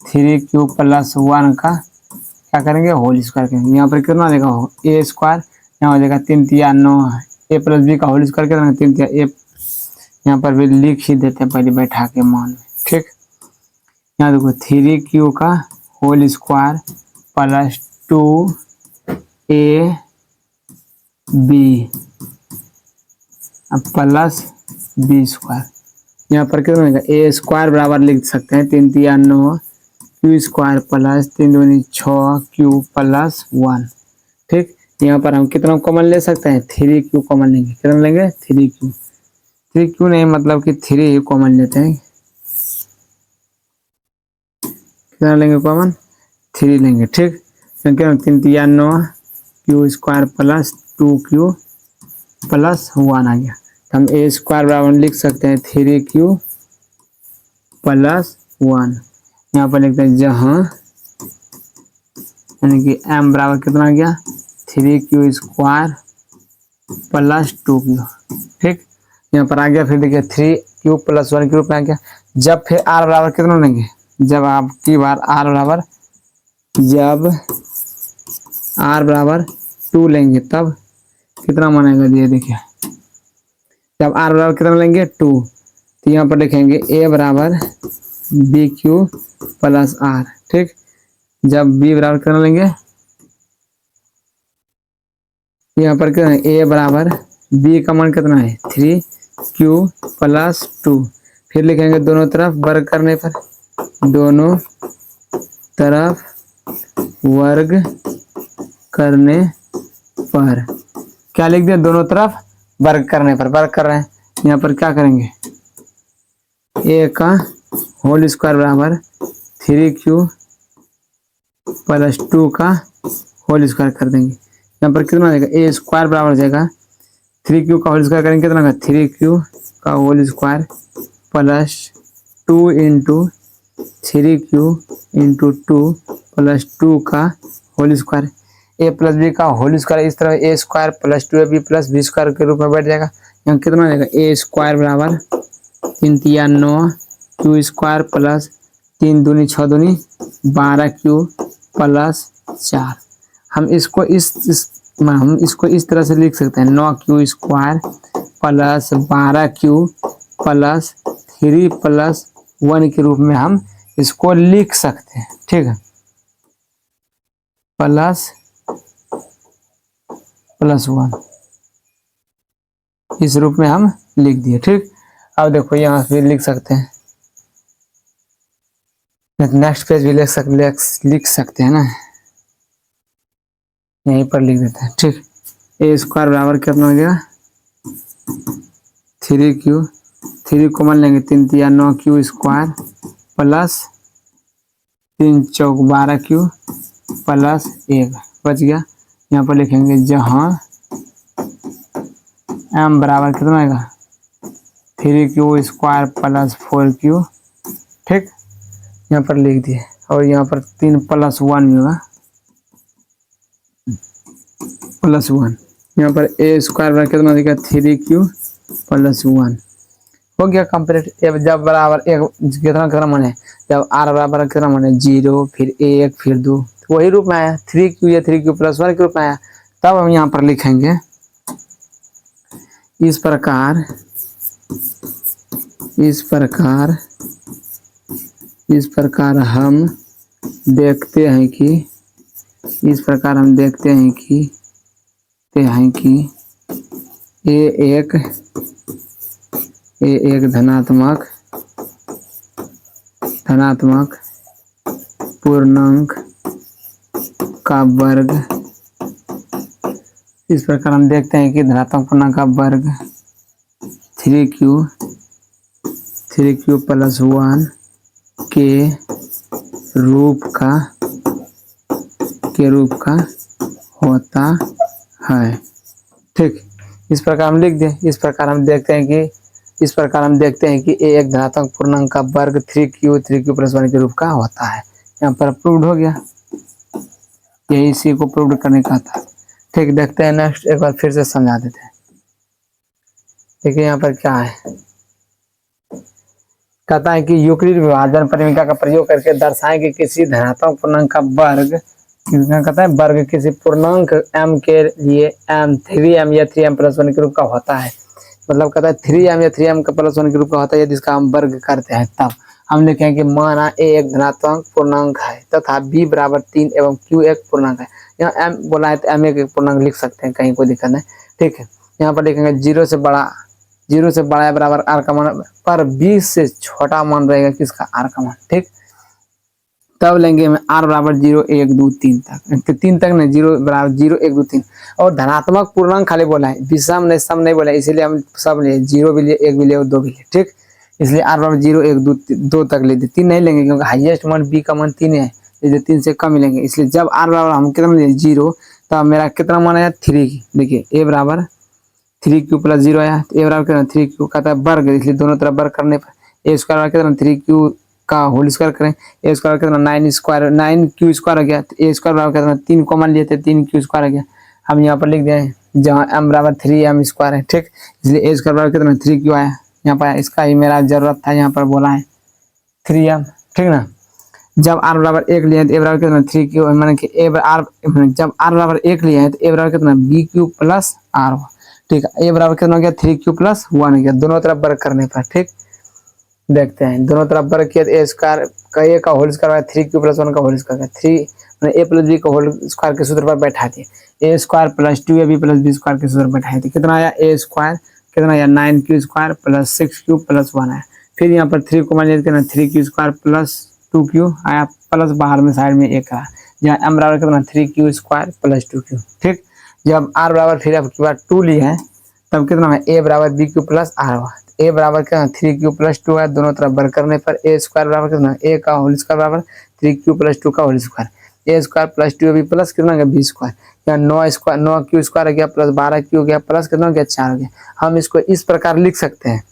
3q प्लस 1 का क्या करेंगे, होल स्क्वायर करेंगे। यहाँ पर कितना हो जाएगा, a स्क्वायर, यहाँ हो जाएगा 3 3 9, a प्लस बी का होल स्क्वायर कितना, 3 3 a, यहाँ पर भी लिख ही देते हैं पहले बैठा के मान में। ठीक, यहाँ देखो 3q का whole square plus 2ab plus b square, यहाँ पर कितना होगा, a स्क्वायर बराबर लिख सकते हैं 3 3 9 q square plus 3 2 6 q plus 1। ठीक, यहाँ पर हम कितना कॉमन ले सकते हैं, 3q कॉमन लेंगे, कितना लेंगे, 3q नहीं मतलब कि 3 ही कॉमन लेते हैं, कितना लेंगे कॉमन, 3 लेंगे। ठीक, क्या 3 3 9 q square plus 2q plus 1 आ गया, तो हम a स्क्वायर बराबर लिख सकते हैं 3q प्लस 1। यहाँ पर लिखते हैं जहाँ यानी कि m बराबर कितना आ गया, 3q स्क्वायर प्लस 2q। ठीक, यहाँ पर आ गया, फिर देखिए 3q प्लस 1 के रूप में आ गया। जब फिर r बराबर कितना लेंगे, जब आपकी बार r बराबर, जब r बराबर 2 लेंगे तब कितना मानेगा, ये देखिए जब r बराबर कितना लेंगे 2, तो यहाँ पर लिखेंगे a बराबर बी क्यू प्लस आर। ठीक, जब b बराबर कितना लेंगे, यहाँ पर कितना है, a बराबर b का मान कितना है 3q प्लस 2, फिर लिखेंगे दोनों तरफ वर्ग करने पर, दोनों तरफ वर्ग करने पर, क्या लिख दिया, दोनों तरफ वर्ग करने पर, वर्ग कर रहे हैं, यहाँ पर क्या करेंगे, a का होल स्क्वायर बराबर 3q प्लस 2 का होल स्क्वायर कर देंगे। यहाँ पर कितना हो जाएगा, a स्क्वायर बराबर हो जाएगा 3q का होल स्क्वायर करेंगे, कितना होगा 3q का whole square plus 2 into 3q into 2 plus 2 का whole square, A plus B का होल स्क्वायर इस तरह A square plus 2ab plus B square के रूप में बैठ जाएगा। यहाँ कितना हो जाएगा, ए स्क्वायर बराबर 3 तिया 9 क्यू स्क्वायर प्लस 3 दूनी 6 दूनी 12q प्लस 4। हम इसको इस तरह से लिख सकते हैं 9q square plus 12q plus 3 plus 1 के रूप में हम इसको लिख सकते हैं। ठीक है, प्लस 1 इस रूप में हम लिख दिए। ठीक, अब देखो यहाँ पे लिख सकते हैं, नेक्स्ट पेज भी लिख सकते हैं ना, यहीं पर लिख देते हैं। ठीक, ए स्क्वायर बराबर कितना हो गया 3q, 3 कॉमन लेंगे 3 तिया 9q स्क्वायर प्लस 3 चौक 12q प्लस 1 बच गया। यहाँ पर लिखेंगे जहाँ m बराबर कितना आएगा 3q स्क्वायर प्लस 4q। ठीक, यहाँ पर लिख दिए और यहाँ पर 3 प्लस 1 होगा प्लस 1। यहाँ पर ए स्क्वायर बराबर कितना देगा 3q प्लस 1 हो गया कंप्लीट। जब बराबर एक कितना माने, जब r बराबर कितना माने 0 फिर 1 फिर 2, तो वही रूप में आया 3q या 3q प्लस 1 के रूप में आया। तब हम यहाँ पर लिखेंगे इस प्रकार हम देखते हैं कि ए एक धनात्मक पूर्णांक का वर्ग, इस प्रकार हम देखते हैं कि धनात्मक पूर्णांक का वर्ग 3q प्लस 1 के रूप का होता है। ठीक, इस प्रकार हम लिख दें। इस प्रकार हम देखते हैं कि ए एक धनात्मक पूर्णांक का वर्ग 3q प्लस 1 के रूप का होता है। यहाँ पर प्रूव्ड हो गया, यही इसी को प्रूव्ड करने का था। ठीक, देखते हैं नेक्स्ट, एक बार फिर से समझा देते हैं। देखिए यहाँ पर क्या है, कहता है कि यूक्लिड विभाजन परिमिता का प्रयोग करके दर्शाएं कि किसी धनात्मक पूर्णांक का वर्ग, कहता है वर्ग किसी पूर्णांक m के लिए m 3m या 3m प्लस 1 के रूप का होता है। मतलब कहता है 3m या 3m का प्लस 1 के रूप का होता है यदि इसका हम वर्ग करते हैं। तब हम लिखेंगे कि माना a एक धनात्मक पूर्णांक है तथा b बराबर 3 एवं q एक पूर्णांक है। यहाँ m बोला है तो m एक पूर्णांक लिख सकते हैं, कहीं कोई दिक्कत नहीं। ठीक है, यहाँ पर लिखेंगे 0 से बड़ा बराबर r का मान, पर 20 से छोटा मान रहेगा किसका, r का मान। ठीक, तब लेंगे हमें r बराबर 0 1 2 3 तक, 3 तक नहीं, 0 बराबर 0 1 2 3। और धनात्मक पूर्णांक खाली बोला है, विषम नहीं सम नहीं बोला है, इसीलिए हम सब लिए 0 भी लिए 1 भी लिए और 2 भी लिए। ठीक, इसलिए r बराबर 0 1 2 तक ले दी, 3 नहीं लेंगे क्योंकि हाईएस्ट मान b का मान 3 है, इसलिए 3 से कम मिलेंगे। इसलिए जब r बराबर हम कितना लिए 0, तब मेरा कितना मान आया 3। देखिए a बराबर 3q प्लस 0 आया, तो a बराबर कितना 3q का था वर्ग, इसलिए दोनों तरफ वर्ग करने पर a स्क्वायर कितना 3q का होल स्क्वायर करें, ए स्क्वायर कितना 9q स्क्वायर हो गया, तो ए स्क्वायर बराबर कितना 3 कॉमन लिए थे 3q स्क्वायर हो गया। हम यहाँ पर लिख दें जहाँ m बराबर 3m स्क्वायर है। ठीक, इसलिए ए स्क्वायर बराबर कितना 3q आया, यहाँ पर इसका ही मेरा जरूरत था, यहाँ पर बोला है 3m। ठीक ना, जब r बराबर 1 लिए तो a बराबर कितना 3q, माने कि जब r बराबर 1 लिए हैं तो a बराबर कितना bq प्लस r। ठीक है, a बराबर कितना हो गया 3q प्लस 1 हो गया, दोनों तरफ वर्ग करने पर। ठीक, देखते हैं दोनों तरफ वर्ग किया, ए स्क्वायर का ए का होल स्क्वायर 3q प्लस 1 का होल स्क्वायर 3 मैंने a प्लस b का होल स्क्वायर के सूत्र पर बैठा दिए, a square plus 2ab plus b square के सूत्र पर बैठा दिए। कितना आया a स्क्वायर कितना आया 9q square plus 6q plus 1 आया। फिर यहाँ पर 3 को मान लिया कितना 3q स्क्वायर प्लस 2q आया, प्लस बाहर में साइड में 1 आया, जहाँ m बराबर कितना 3q स्क्वायर प्लस 2q। ठीक, जब r बराबर फिर अब की बार 2 लिए हैं तब कितना है a बराबर bq प्लस r हुआ, a बराबर कितना 3q प्लस 2 है, दोनों तरफ वर्ग करने पर a स्क्वायर बराबर कितना a का होल स्क्वायर बराबर 3q प्लस 2 का whole square, a square plus 2ab plus कितना हो गया b स्क्वायर, या 9q स्क्वायर हो गया प्लस 12q हो गया प्लस कितना हो गया 4 हो गया। हम इसको इस प्रकार लिख सकते हैं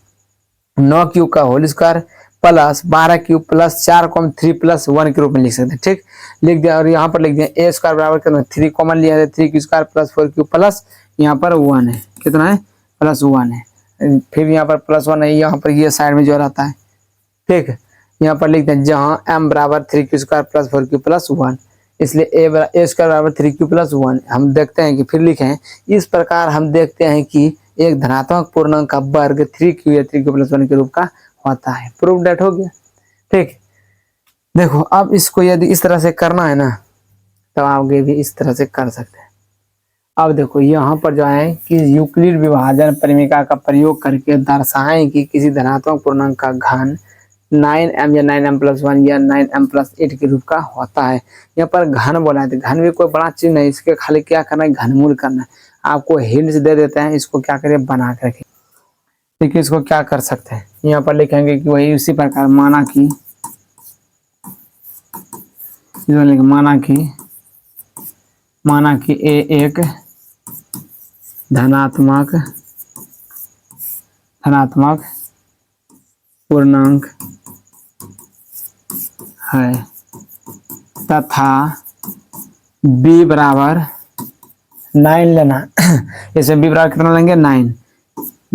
9q का whole square plus 12 cube plus 4,3 plus 1 के रूप में लिख सकते हैं। ठीक, लिख दिया। और यहाँ पर लिख दिया ए स्क्वायर बराबर कितना, 3 कॉमन लिया है, 3 Q square plus 4 Q plus यहाँ पर 1 है, कितना है, प्लस 1 है। फिर यहाँ पर प्लस 1 है, यहाँ पर ये साइड में जो रहता है। ठीक, यहाँ पर लिखते हैं जहाँ m बराबर 3 Q square plus 4 Q plus 1, इसलिए ए स्क्वायर बराबर 3 क्यू प्लस 1। हम देखते हैं कि फिर लिखे हैं इस प्रकार हम देखते हैं कि एक धनात्मक पूर्णांक का वर्ग 3 क्यू या 3 क्यू प्लस 1 के रूप का होता है। प्रूफ डेट हो गया। ठीक, देखो अब इसको यदि इस तरह से करना है ना, तो आगे भी इस तरह से कर सकते हैं। अब देखो यहाँ पर जो है कि यूक्लिड विभाजन परिमिका का प्रयोग करके दर्शाएं कि किसी धनात्मक पूर्णांक का घन 9m या 9m प्लस 1 या 9m प्लस 8 के रूप का होता है। यहाँ पर घन बोला है, तो घन भी कोई बड़ा चीज नहीं, इसके खाली क्या करना है, घनमूल करना है। आपको हिंट्स दे देते हैं, इसको क्या करें, बना कर रखें। देखिए इसको क्या कर सकते हैं, यहाँ पर लिखेंगे कि वही उसी प्रकार माना कि ए एक धनात्मक पूर्णांक है तथा b बराबर 9 लेना। इसमें b बराबर कितना लेंगे, 9,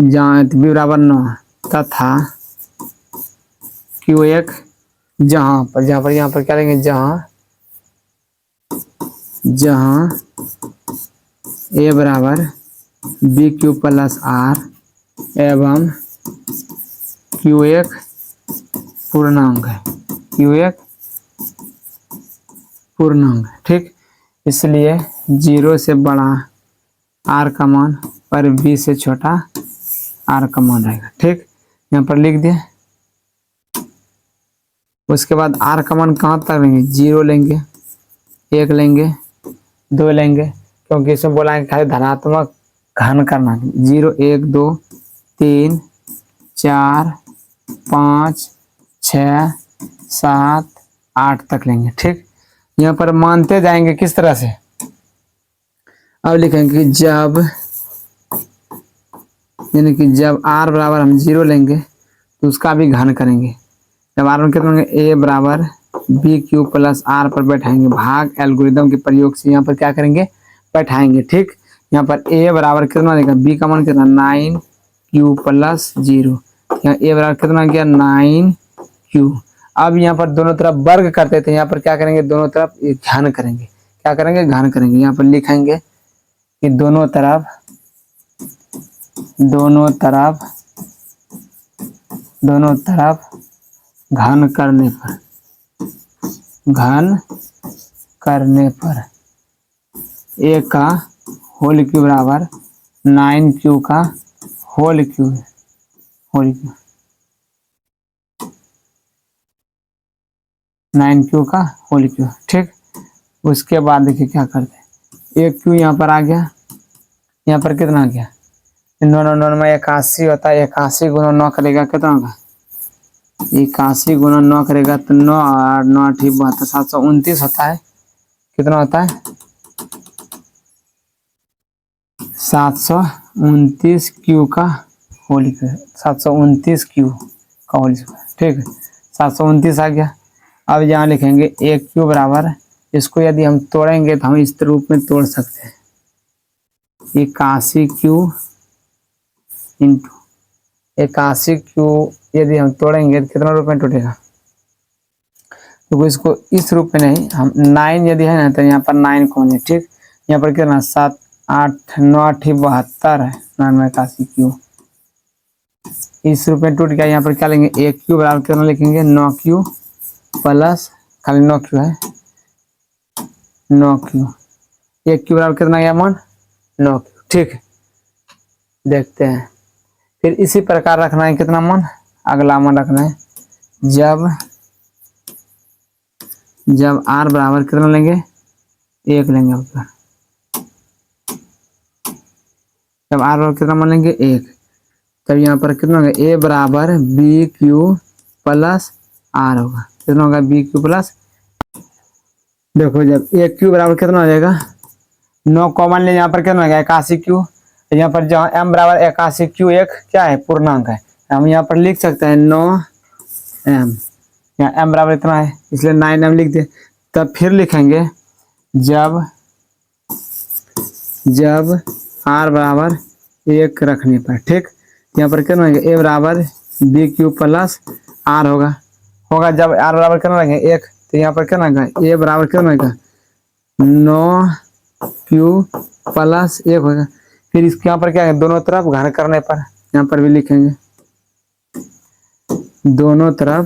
जहाँ b बराबर 9 तथा q एक जहाँ पर क्या लेंगे, जहाँ a बराबर बी क्यू प्लस आर एवं q एक पूर्णांक है, ठीक, इसलिए 0 से बड़ा r का मान और b से छोटा r का मान रहेगा। ठीक, यहाँ पर लिख दिए। उसके बाद r का मान कहाँ तक लेंगे, 0 लेंगे, 1 लेंगे, 2 लेंगे, क्योंकि इसमें बोला है खाली धनात्मक घन करना। 0 1 2 3 4 5 6 7 8 तक लेंगे। ठीक, यहाँ पर मानते जाएंगे किस तरह से, अब लिखेंगे जब यानी कि जब r बराबर हम 0 लेंगे तो उसका भी घन करेंगे। जब r में कितना लेंगे, a बराबर बी क्यू प्लस आर पर बैठाएंगे, भाग एल्गोरिदम के प्रयोग से यहाँ पर क्या करेंगे, बैठाएंगे। ठीक, यहाँ पर a बराबर कितना लेगा, b का मान कितना 9q प्लस 0, यहाँ a बराबर कितना गया 9q। अब यहाँ पर दोनों तरफ वर्ग करते थे, यहाँ पर क्या करेंगे, दोनों तरफ घन करेंगे। क्या करेंगे, घन करेंगे। यहाँ पर लिखेंगे कि दोनों तरफ घन करने पर a का होल क्यूब बराबर 9q का होल क्यूब 9q का होल क्यूब। ठीक, उसके बाद देखिए क्या करते हैं, एक क्यू यहाँ पर आ गया, यहाँ पर कितना आ गया, 9 में 81 होता है, 81 गुना 9 करेगा कितना होगा, 81 गुना 9 करेगा तो 9 और 9 8 72 729 होता है। कितना होता है, 729 क्यू का होल क्यूब, 729 क्यू का होल क्यूब। ठीक, 729 आ गया। अब यहाँ लिखेंगे एक क्यू बराबर, इसको यदि हम तोड़ेंगे तो हम इस रूप में तोड़ सकते हैं, 81 क्यू इंटू 81 क्यू यदि हम तोड़ेंगे तो कितना रूप में टूटेगा, तो इसको इस रूप में नहीं, हम 9 यदि है ना तो यहाँ पर 9 कौन है। ठीक, यहाँ पर कितना 7 8 9 8 72 है, 9 में 81 क्यू इस रूप में टूट गया। यहाँ पर क्या लेंगे, एक क्यू बराबर कितना लिखेंगे, 9 क्यू प्लस खाली 9 क्यू है, 9 क्यू, एक क्यू बराबर कितना गया मान 9 क्यू। ठीक, देखते हैं फिर इसी प्रकार रखना है, कितना मान, अगला मान रखना है, जब r बराबर कितना लेंगे, 1 लेंगे। जब r बराबर कितना मान लेंगे, 1, तब यहाँ पर कितना होगा, a बराबर बी क्यू प्लस आर होगा, कितना होगा बी क्यू प्लस। देखो जब एक क्यू बराबर कितना हो जाएगा, 9 कॉमन ले, यहाँ पर कितना होगा 81 क्यू, यहाँ पर जहाँ m बराबर 81 क्यू एक क्या है, पूर्णांक है, हम यहाँ पर लिख सकते हैं 9 एम, यहाँ एम बराबर इतना है इसलिए 9m लिख दिए। तब फिर लिखेंगे जब आर बराबर 1 रखने पर, ठीक। यहाँ पर कितना ए बराबर बी क्यू प्लस आर होगा जब आर बराबर कितना रखेंगे 1, तो यहाँ पर कितना रहेगा ए बराबर कितना रहेगा 9q प्लस 1 होगा। फिर इसके यहाँ पर क्या है दोनों तरफ घन करने पर, यहाँ पर भी लिखेंगे दोनों तरफ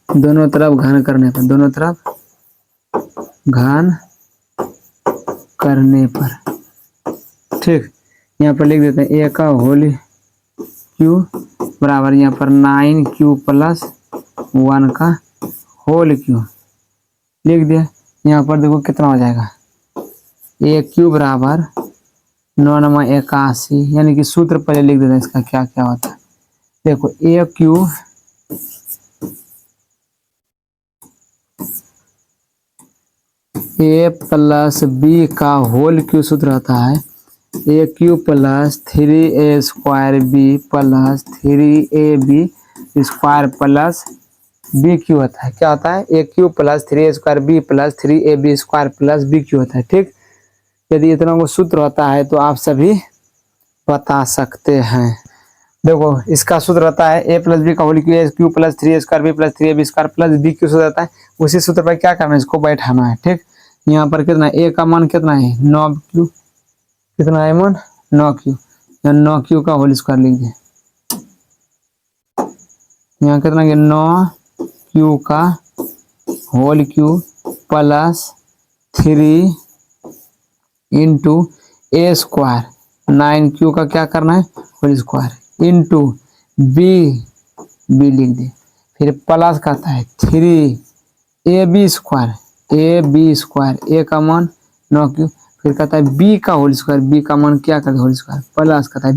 घन करने पर, दोनों तरफ घन करने पर, ठीक। यहाँ पर लिख देते हैं ए का होल क्यू बराबर यहाँ पर 9q प्लस 1 का होल क्यू लिख दिया। यहाँ पर देखो कितना हो जाएगा ए क्यू बराबर 9×81, यानी कि सूत्र पहले लिख देते हैं इसका क्या क्या होता है। देखो A cube A plus B का होल क्यू सूत्र होता है ए cube plus 3a² B plus 3ab square plus B cube होता है। क्या होता है ए cube plus 3a² B plus 3ab square plus B cube होता है, ठीक। यदि इतना को सूत्र होता है तो आप सभी बता सकते हैं। देखो इसका सूत्र होता है ए प्लस बी का whole cube a cube plus 3a² B plus 3ab square plus B cube सूत्र होता है। उसी सूत्र पर क्या करना है इसको बैठाना है, ठीक। यहाँ पर कितना ए का मान कितना है 9q, कितना है मान 9q, 9q का होल स्क्वायर लिख दिए। यहाँ कितना है 9q का होल क्यू प्लस 3 इंटू ए स्क्वायर, 9q का क्या करना है होल स्क्वायर इंटू बी लिख दे। फिर प्लस कहता है 3ab स्क्वायर ए का मान 9q, फिर कहता है बी का होल स्क्वायर, बी का मान क्या कर दिया होल स्क्वायर प्लस कहता है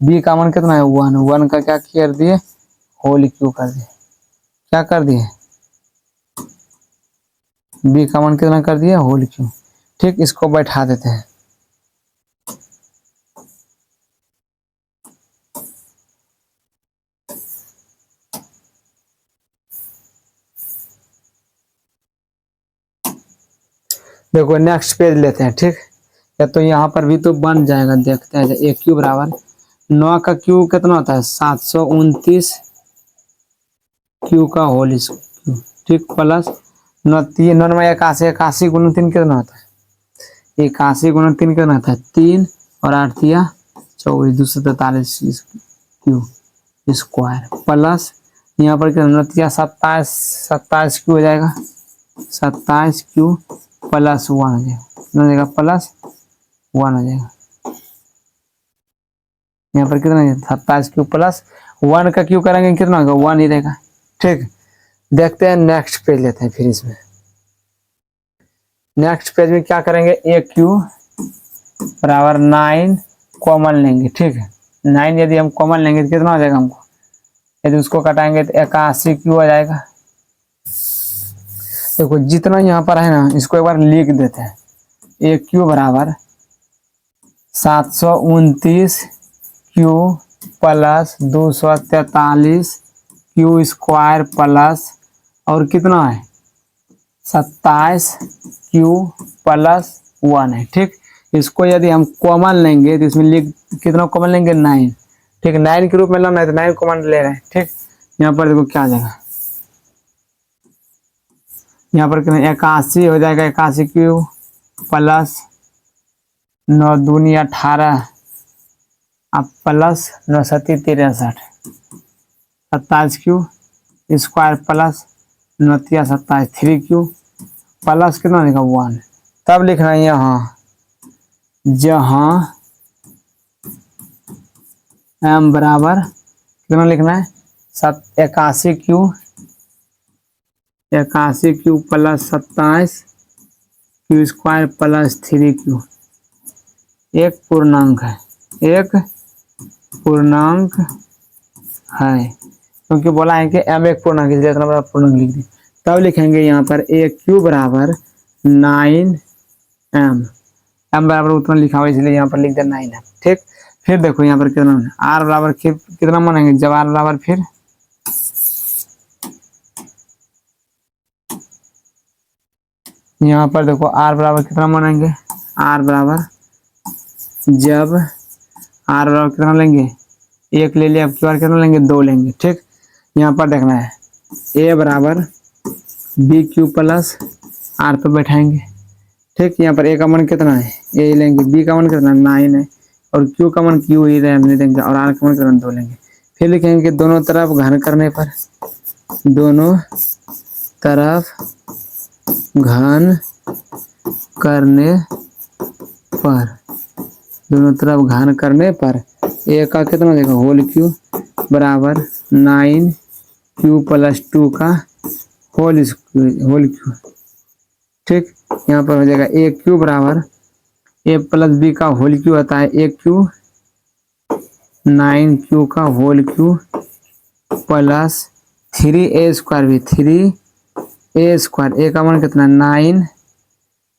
बी का मान कितना है 1 का क्या कर दिए होल क्यू कर दिए। क्या कर दिए बी का मान कितना कर दिया होल क्यू, ठीक। इसको बैठा देते हैं। देखो नेक्स्ट पेज लेते हैं, ठीक। या तो यहाँ पर भी तो बन जाएगा, देखते हैं। ए क्यू बराबर 9 का क्यू कितना होता है 729 क्यू का होल क्यू, ठीक, प्लस 9×81 गुना 3 कितना होता है 81 गुना 3 कितना होता है 3 और 8 दिया 24 243 क्यू स्क्वायर प्लस यहाँ पर कितना 27 क्यू हो जाएगा 27 क्यू प्लस 1 हो जाएगा, कितना हो जाएगा प्लस 1 हो जाएगा। यहाँ पर कितना है 27 क्यू प्लस 1 का क्यू करेंगे कितना होगा 1 ही रहेगा, ठीक। देखते हैं नेक्स्ट पेज लेते हैं। फिर इसमें नेक्स्ट पेज में क्या करेंगे ए क्यू बराबर 9 कॉमन लेंगे, ठीक है। 9 यदि हम कॉमन लेंगे तो कितना हो जाएगा हमको, यदि उसको कटाएंगे तो 81 क्यू हो जाएगा। देखो जितना यहाँ पर है ना इसको एक बार लिख देते हैं। ए क्यू बराबर 729 Q plus 243 Q square plus और कितना है 27 क्यू प्लस 1 है, ठीक। इसको यदि हम कॉमन लेंगे तो इसमें लिख कितना कॉमन लेंगे 9, ठीक। 9 के रूप में लेना है तो 9 कॉमन ले रहे हैं, ठीक। यहाँ पर देखो क्या आ जाएगा, यहाँ पर कितना 81 हो जाएगा 81 क्यू प्लस 9 दूनी 18 अब plus 9 7 63 27 Q square plus 9 27 3 Q plus कितना लिखा 1। तब लिखना है यहाँ जहाँ m बराबर कितना लिखना है 81 cube plus 27 Q square plus 3 Q एक पूर्णांक है क्योंकि बोला है कि m एक पूर्णांक इसलिए इतना बड़ा पूर्णांक लिख दी। तब लिखेंगे यहाँ पर ए क्यू बराबर 9m बराबर उतना लिखा हुआ इसलिए यहाँ पर लिख दिया 9m, ठीक। फिर देखो यहाँ पर कितना आर बराबर कितना मानेंगे, जब आर बराबर फिर यहाँ पर देखो आर बराबर कितना मानेंगे, आर बराबर जब आर बराबर कितना लेंगे, एक ले लिया, अब की बार कितना लेंगे, 2 लेंगे। ठीक, यहाँ पर देखना है ए बराबर बी क्यू प्लस आर पे बैठाएंगे। ठीक, यहाँ पर ए का मान कितना है, ए लेंगे, बी का मान कितना 9 है, और क्यू का मान क्यू ही रहने देंगे, और आर का मान कितना 2 लेंगे। फिर लिखेंगे कि दोनों तरफ घन करने पर, दोनों तरफ घन करने पर, दोनों तरफ घन करने पर ए का कितना देगा, होल क्यू बराबर 9 क्यू प्लस 2 का होल क्यू। ठीक, यहाँ पर हो जाएगा ए क्यू बराबर ए प्लस बी का होल क्यू होता है ए क्यू 9 क्यू का whole cube plus 3a square भी 3a स्क्वायर, ए का मान कितना 9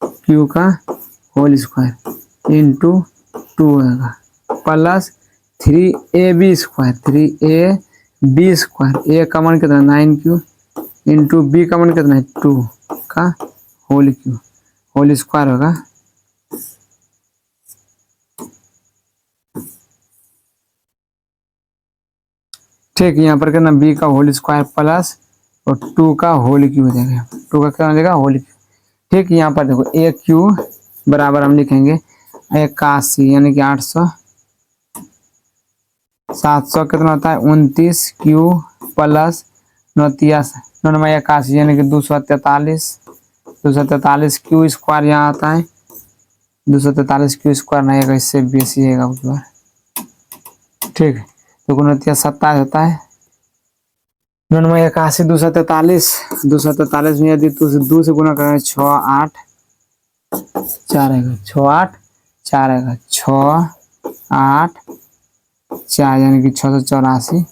क्यू का होल स्क्वायर इंटू 2 होगा plus 3ab square 3ab square, ए का मान कितना 9 क्यू इंटू बी का मान कितना है 2 का होल क्यू होल स्क्वायर होगा। ठीक, यहाँ पर कितना बी का होल स्क्वायर प्लस और 2 का होल क्यू हो जाएगा, 2 का क्या हो जाएगा होल क्यू। ठीक, यहाँ पर देखो ए क्यू बराबर हम लिखेंगे 81 यानी कि 800, 700 कितना होता है 29 क्यू प्लस 81 यानी कि 243 क्यू स्क्वायर यहाँ आता है, 243 क्यू स्क्वायर नहीं है, इससे बेसी है। ठीक, तो 29 होता है 81 243 में यदि 2 से गुना करेंगे 6 8 4 आएगा, 6 8 4 आएगा, 6 8 4 यानी कि 684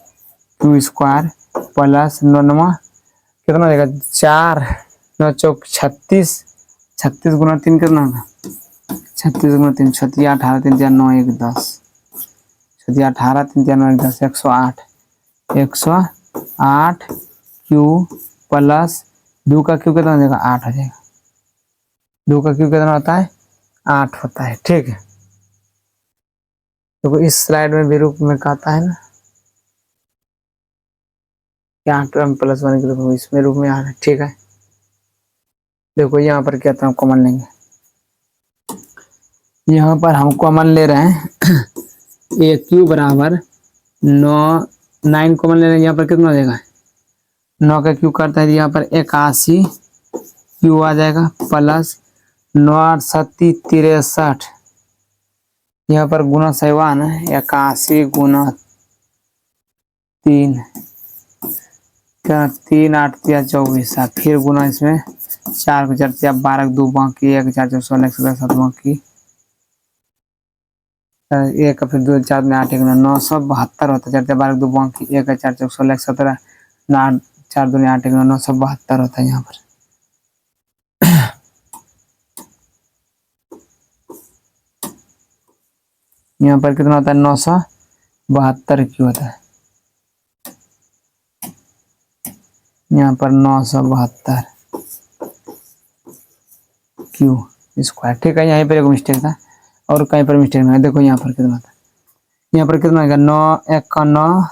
क्यू स्क्वायर प्लस 99 कितना हो जाएगा 4 9 चौक 36, 36 गुना 3 कितना होगा 36 गुना 3 36 18 3 4 9 1 10, 18 3 4 9 10 108 क्यू प्लस 2 का क्यू कितना हो जाएगा 8 हो जाएगा, 2 का क्यू कितना होता है 8 होता है। ठीक है, देखो इस स्लाइड में भी रूप में कहता है ना कि 8m + 1 के रूप में, इसमें रूप में आ रहा है। ठीक है, देखो यहाँ पर क्या हम कॉमन लेंगे, यहाँ पर हम कॉमन ले रहे हैं ए क्यू बराबर 9 कॉमन ले रहे हैं, यहाँ पर कितना हो जाएगा 9 का क्यू करता है, यहाँ पर 81 क्यू आ जाएगा प्लस 9 8 7 63, यहाँ पर गुना सहवान है 81 गुना 3 क्या 3 8 3 24, फिर गुना इसमें 4 को 4 3 12 2 बाकी 1 4 4 16 17 7 बाकी 1 फिर 2 4 में 8 1 972 होता है, 4 12 2 बाकी 1 4 4 16 17 9 4 2 8 1 972 होता है यहाँ पर। यहाँ पर कितना होता है 972 क्यू होता है, यहाँ पर 972 क्यू स्क्वायर। ठीक है, यहीं पर एक मिस्टेक था और कहीं पर मिस्टेक नहीं है। देखो यहाँ पर कितना था, यहाँ पर कितना आएगा 9 1 का 9,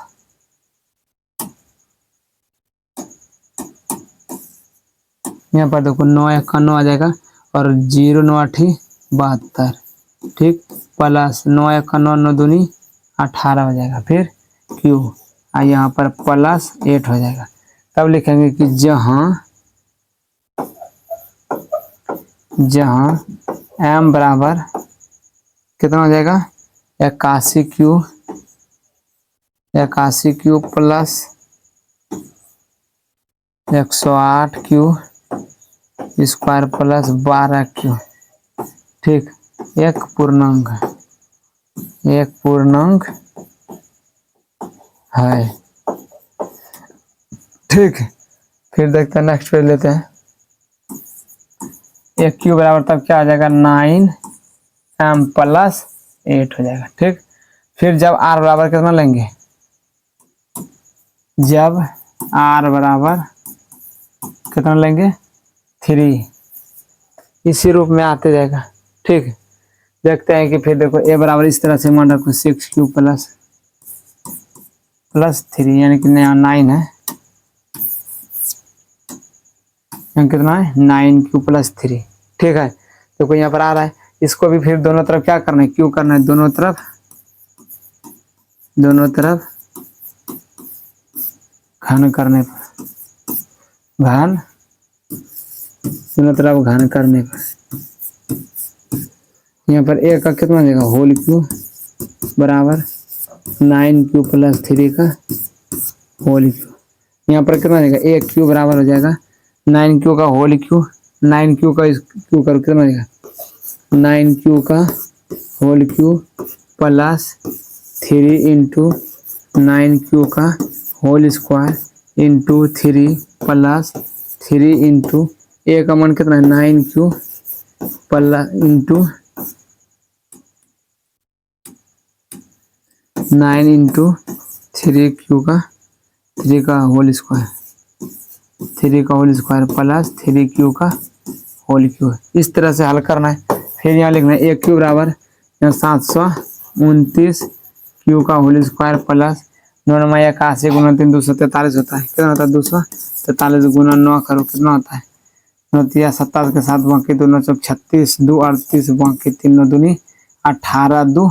यहाँ पर देखो 9 1 का 9 आ जाएगा और 0 9 8 72। ठीक, प्लस 9 1 का 9 9 दूनी 18 हो जाएगा, फिर क्यू यहाँ पर प्लस 8 हो जाएगा। तब लिखेंगे कि जहाँ m बराबर कितना हो जाएगा 81 cube plus 108 Q square plus 12 Q. ठीक, एक पूर्णांक है। ठीक, फिर देखते हैं नेक्स्ट पेज लेते हैं। एक क्यू बराबर तब क्या आ जाएगा 9m + 8 हो जाएगा। ठीक, फिर जब r बराबर कितना लेंगे, जब r बराबर कितना लेंगे 3, इसी रूप में आते जाएगा। ठीक, देखते हैं कि फिर देखो a बराबर इस तरह से मान रखो 6 प्लस 3 यानी कि नया 9 है, यहाँ कितना है 9 प्लस 3। ठीक है, देखो यहाँ पर आ रहा है, इसको भी फिर दोनों तरफ क्या करना है, क्यू करना है, दोनों तरफ घन करने पर, घन दोनों तरफ घन करने पर यहाँ पर a का कितना देगा होल क्यू बराबर 9 प्लस 3 का होल क्यू। यहाँ पर कितना देगा a क्यू बराबर हो जाएगा 9 का होल क्यू, 9 का क्यू कर कितना देगा 9 का होल क्यू प्लस 3 इंटू 9 का whole square into 3 plus 3 into A का मान कितना है 9 प्लस इंटू 9 इंटू 3 का होल स्क्वायर, 3 का होल स्क्वायर प्लस 3 का होल क्यू। इस तरह से हल करना है। फिर यहाँ लिखना है a क्यू बराबर 729 क्यू का होल स्क्वायर प्लस 9 81 गुना 3 243 होता है। कितना होता है 243 गुना 9 करो कितना होता है 9 27 के साथ बाकी 2 9 चौक 36 2 38 बाकी 3 9 दूनी 18 2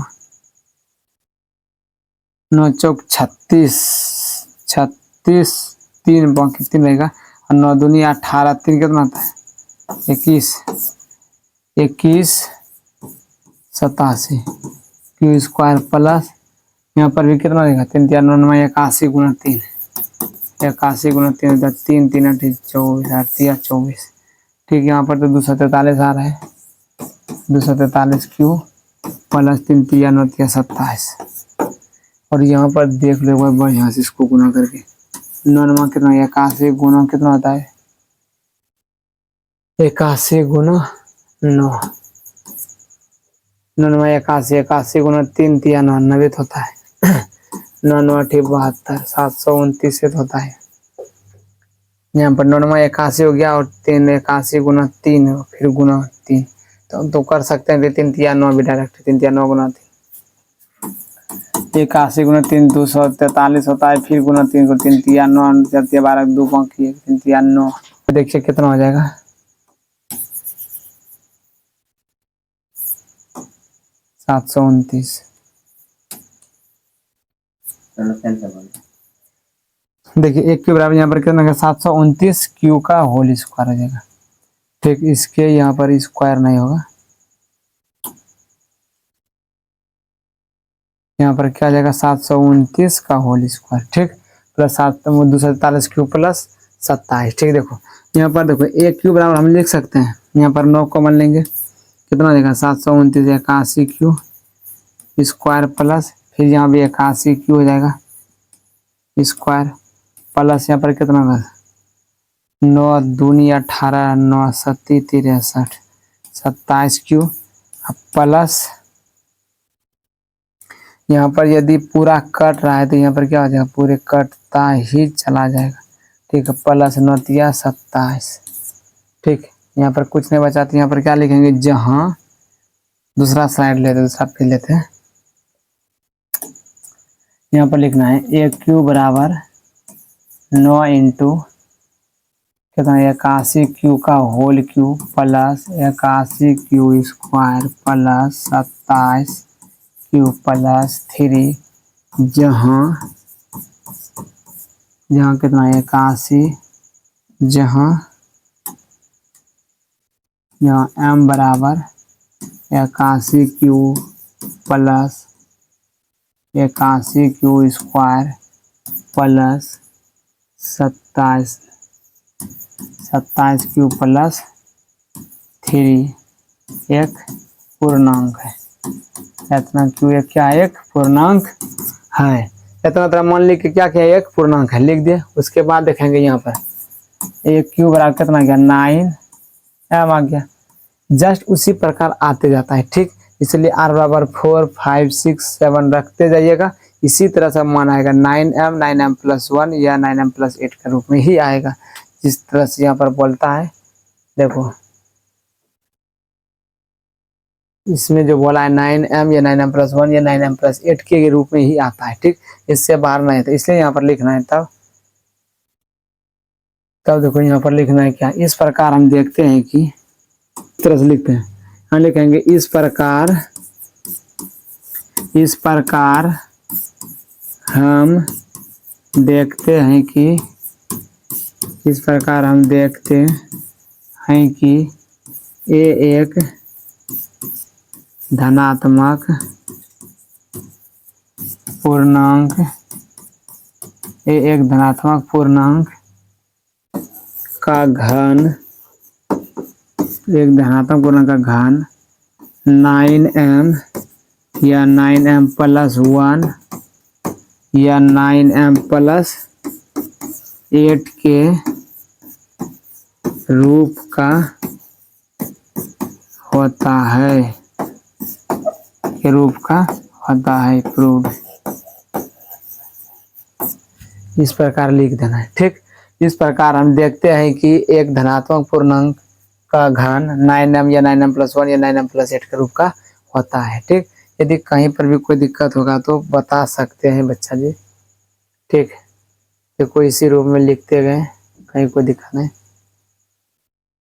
9 चौक 36 3 बाकी 3 रहेगा और 9 दूनी 18 3 कितना आता है 21 87 क्यू स्क्वायर प्लस यहाँ पर भी कितना रहेगा 3 3 9 81 गुना 3 81 गुना 3 3 3 8 24 24। ठीक, यहाँ पर तो 243 आ रहा है 243 क्यू प्लस 3 3 9 27 और यहाँ पर देख लो बढ़िया से इसको गुना करके 9 कितना 81 गुना कितना होता है 81 गुना 9 81 गुना 3 3 99 होता है 9 9 72 729 से होता है। यहाँ पर 9 81 हो गया और 3 81 गुना 3 फिर गुना 3 तो कर सकते हैं 3 3 9 भी डायरेक्ट 3 3 9 गुना 3 81 गुना 3 243 होता है फिर गुना 3 को 3 3 9 12 2 बाकी 3 3 9 देखिए कितना हो जाएगा 729। देखिए 1 के बराबर यहाँ पर कितना 729 क्यू का होल स्क्वायर हो जाएगा। ठीक, इसके यहाँ पर स्क्वायर नहीं होगा, यहाँ पर क्या आ जाएगा 729 का होल स्क्वायर। ठीक, प्लस 243 क्यू प्लस 27। ठीक, देखो यहाँ पर देखो 1 क्यू बराबर हम लिख सकते हैं, यहाँ पर 9 कॉमन लेंगे कितना देगा 729 81 क्यू स्क्वायर प्लस फिर यहाँ भी 81 क्यू हो जाएगा स्क्वायर प्लस यहाँ पर कितना होगा 9 दूनी 18 9 7 63 27 क्यू प्लस यहाँ पर यदि पूरा कट रहा है तो यहाँ पर क्या हो जाएगा पूरे कटता ही चला जाएगा। ठीक है, प्लस 9 27। ठीक, यहाँ पर कुछ नहीं बचा तो यहाँ पर क्या लिखेंगे जहाँ दूसरा साइड लेते दूसरा फिर लेते हैं यहाँ पर लिखना है a क्यू बराबर 9 इंटू कितना 81 क्यू का whole cube plus 81 cube square plus 27 cube plus 3 जहाँ कितना 81 जहाँ m बराबर 81 cube plus 81 cube square plus 27 cube plus 3 एक पूर्णांक है। इतना क्यू एक क्या एक पूर्णांक है। इतना तरह मान ली कि क्या क्या एक पूर्णांक है लिख दिए। उसके बाद देखेंगे यहाँ पर एक क्यू बराबर कितना गया 9 m आ गया। जस्ट उसी प्रकार आते जाता है। ठीक, इसलिए r बराबर 4, 5, 6, 7 रखते जाइएगा। इसी तरह से मान आएगा 9m, 9m प्लस 1 या 9m प्लस 8 के रूप में ही आएगा, जिस तरह से यहाँ पर बोलता है। देखो इसमें जो बोला है 9m या 9m प्लस 1 या 9m प्लस 8 के रूप में ही आता है, ठीक, इससे बाहर नहीं आता, इसलिए यहाँ पर लिखना है। तब देखो यहाँ पर लिखना है क्या, इस प्रकार हम देखते हैं कि इस तरह से लिखते हैं, हम लिखेंगे इस प्रकार हम देखते हैं कि इस प्रकार हम देखते हैं कि ये एक धनात्मक पूर्णांक, ये एक धनात्मक पूर्णांक का घन, एक धनात्मक पूर्णांक का घन 9m या 9m प्लस 1 या 9m प्लस 8 के रूप का होता है, के रूप का होता है, प्रूव। इस प्रकार लिख देना है, ठीक। इस प्रकार हम देखते हैं कि एक धनात्मक पूर्णांक का घन 9m या 9m प्लस 1 या 9m प्लस 8 के रूप का होता है, ठीक। यदि कहीं पर भी कोई दिक्कत होगा तो बता सकते हैं बच्चा जी, ठीक। देखो इसी रूप में लिखते गए, कहीं कोई दिक्कत नहीं।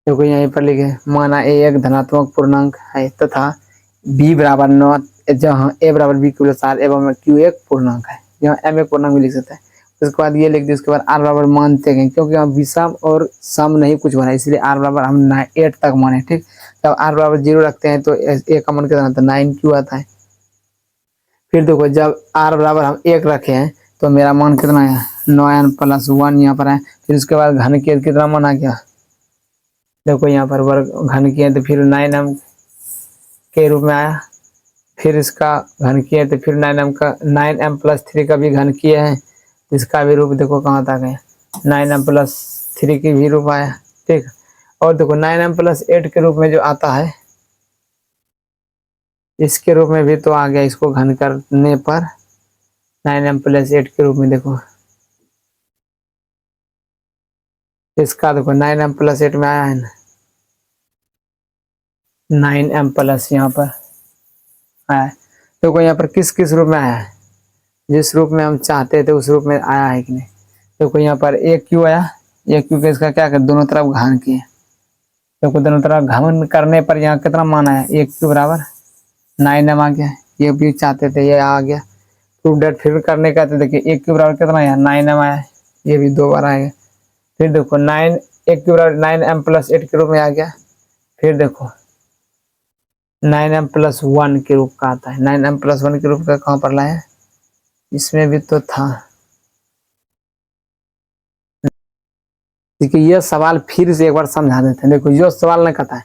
देखो यहीं पर लिखे, माना a एक धनात्मक पूर्णांक है तथा b बराबर 9, जहाँ a बराबर b प्लस r एवं q एक पूर्णांक है, यहाँ m एक पूर्णांक भी लिख सकते हैं। उसके बाद ये लिख दिए, उसके बाद r बराबर मानते गए, क्योंकि यहाँ विषम और सम नहीं कुछ बना, इसलिए r बराबर हम 8 तक माने, ठीक। जब r बराबर 0 रखते हैं तो a का मान कितना आता है, 9q आता है। फिर देखो जब r बराबर हम 1 रखे हैं तो मेरा मान कितना है, 9n प्लस 1 यहाँ पर है। फिर उसके बाद घन किया कितना मान आ गया, देखो यहाँ पर वर्ग घन किए तो फिर 9m के रूप में आया। फिर इसका घन किए तो फिर 9m प्लस 3 का भी घन किए हैं, इसका भी रूप देखो कहाँ तक है, 9m प्लस 3 की भी रूप आया, ठीक। और देखो 9m प्लस 8 के रूप में जो आता है, इसके रूप में भी तो आ गया, इसको घन करने पर 9m प्लस 8 के रूप में देखो, इसका देखो 9m प्लस 8 में आया है ना, 9m प्लस यहाँ पर आया है। देखो यहाँ पर किस किस रूप में आया है, जिस रूप में हम चाहते थे उस रूप में आया है कि नहीं। देखो यहाँ पर एक क्यू आया, एक क्यू के इसका क्या कर, दोनों तरफ घन किए। देखो दोनों तरफ घन करने पर यहाँ कितना मान आया, एक क्यू बराबर 9m आ गया, ये भी चाहते थे ये आ गया। प्रूफ डेट फिर करने का तो देखिए एक क्यू बराबर कितना आया, 9m आया, ये भी 2 बार आएगा। फिर देखो 9 एक क्यू बराबर 9m प्लस 8 के रूप में आ गया। फिर देखो 9m प्लस 1 के रूप का आता है, 9m प्लस 1 के रूप का कहाँ पर लाया, इसमें भी तो था। देखिए ये सवाल फिर से एक बार समझा देते हैं। देखो जो सवाल नहीं कहता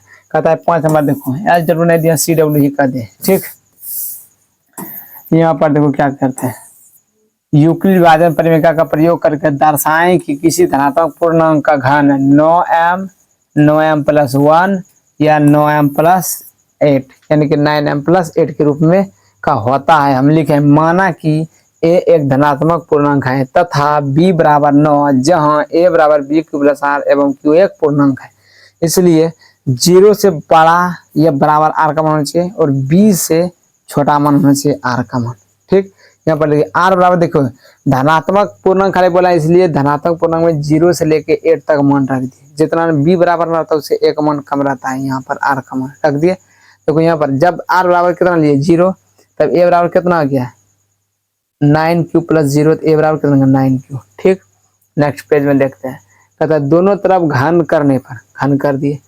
है 5 नंबर, देखो एच डब्ल्यू नहीं दिया, सी डब्ल्यू ही कर दे, ठीक। यहाँ पर देखो क्या करते हैं, यूक्लिड विभाजन परिमेय का प्रयोग करके दर्शाएं कि किसी धनात्मक पूर्णांक का घन 9m प्लस 1 या 9m प्लस 8 यानी कि 9m प्लस 8 के रूप में का होता है। हम लिखे माना कि a एक धनात्मक पूर्णांक है तथा b बराबर 9, जहां a बराबर b क्यू प्लस r एवं q एक पूर्णांक है, इसलिए 0 से बड़ा या बराबर r का मान होना चाहिए और b से छोटा मान होना चाहिए r का मान, ठीक। यहाँ पर देखिए r बराबर, देखो धनात्मक पूर्णांक खाली बोला इसलिए धनात्मक पूर्णांक में 0 से लेके 8 तक मान रख दिए, जितना b बराबर रहता है उससे एक मान कम रहता है, यहाँ पर r का मान रख दिए। देखो यहाँ पर जब r बराबर कितना लिए 0, तब a बराबर कितना आ गया 9q प्लस 0, तो a बराबर कितना 9q, ठीक। नेक्स्ट पेज में देखते हैं, कहता है दोनों तरफ घन करने पर, घन कर दिए,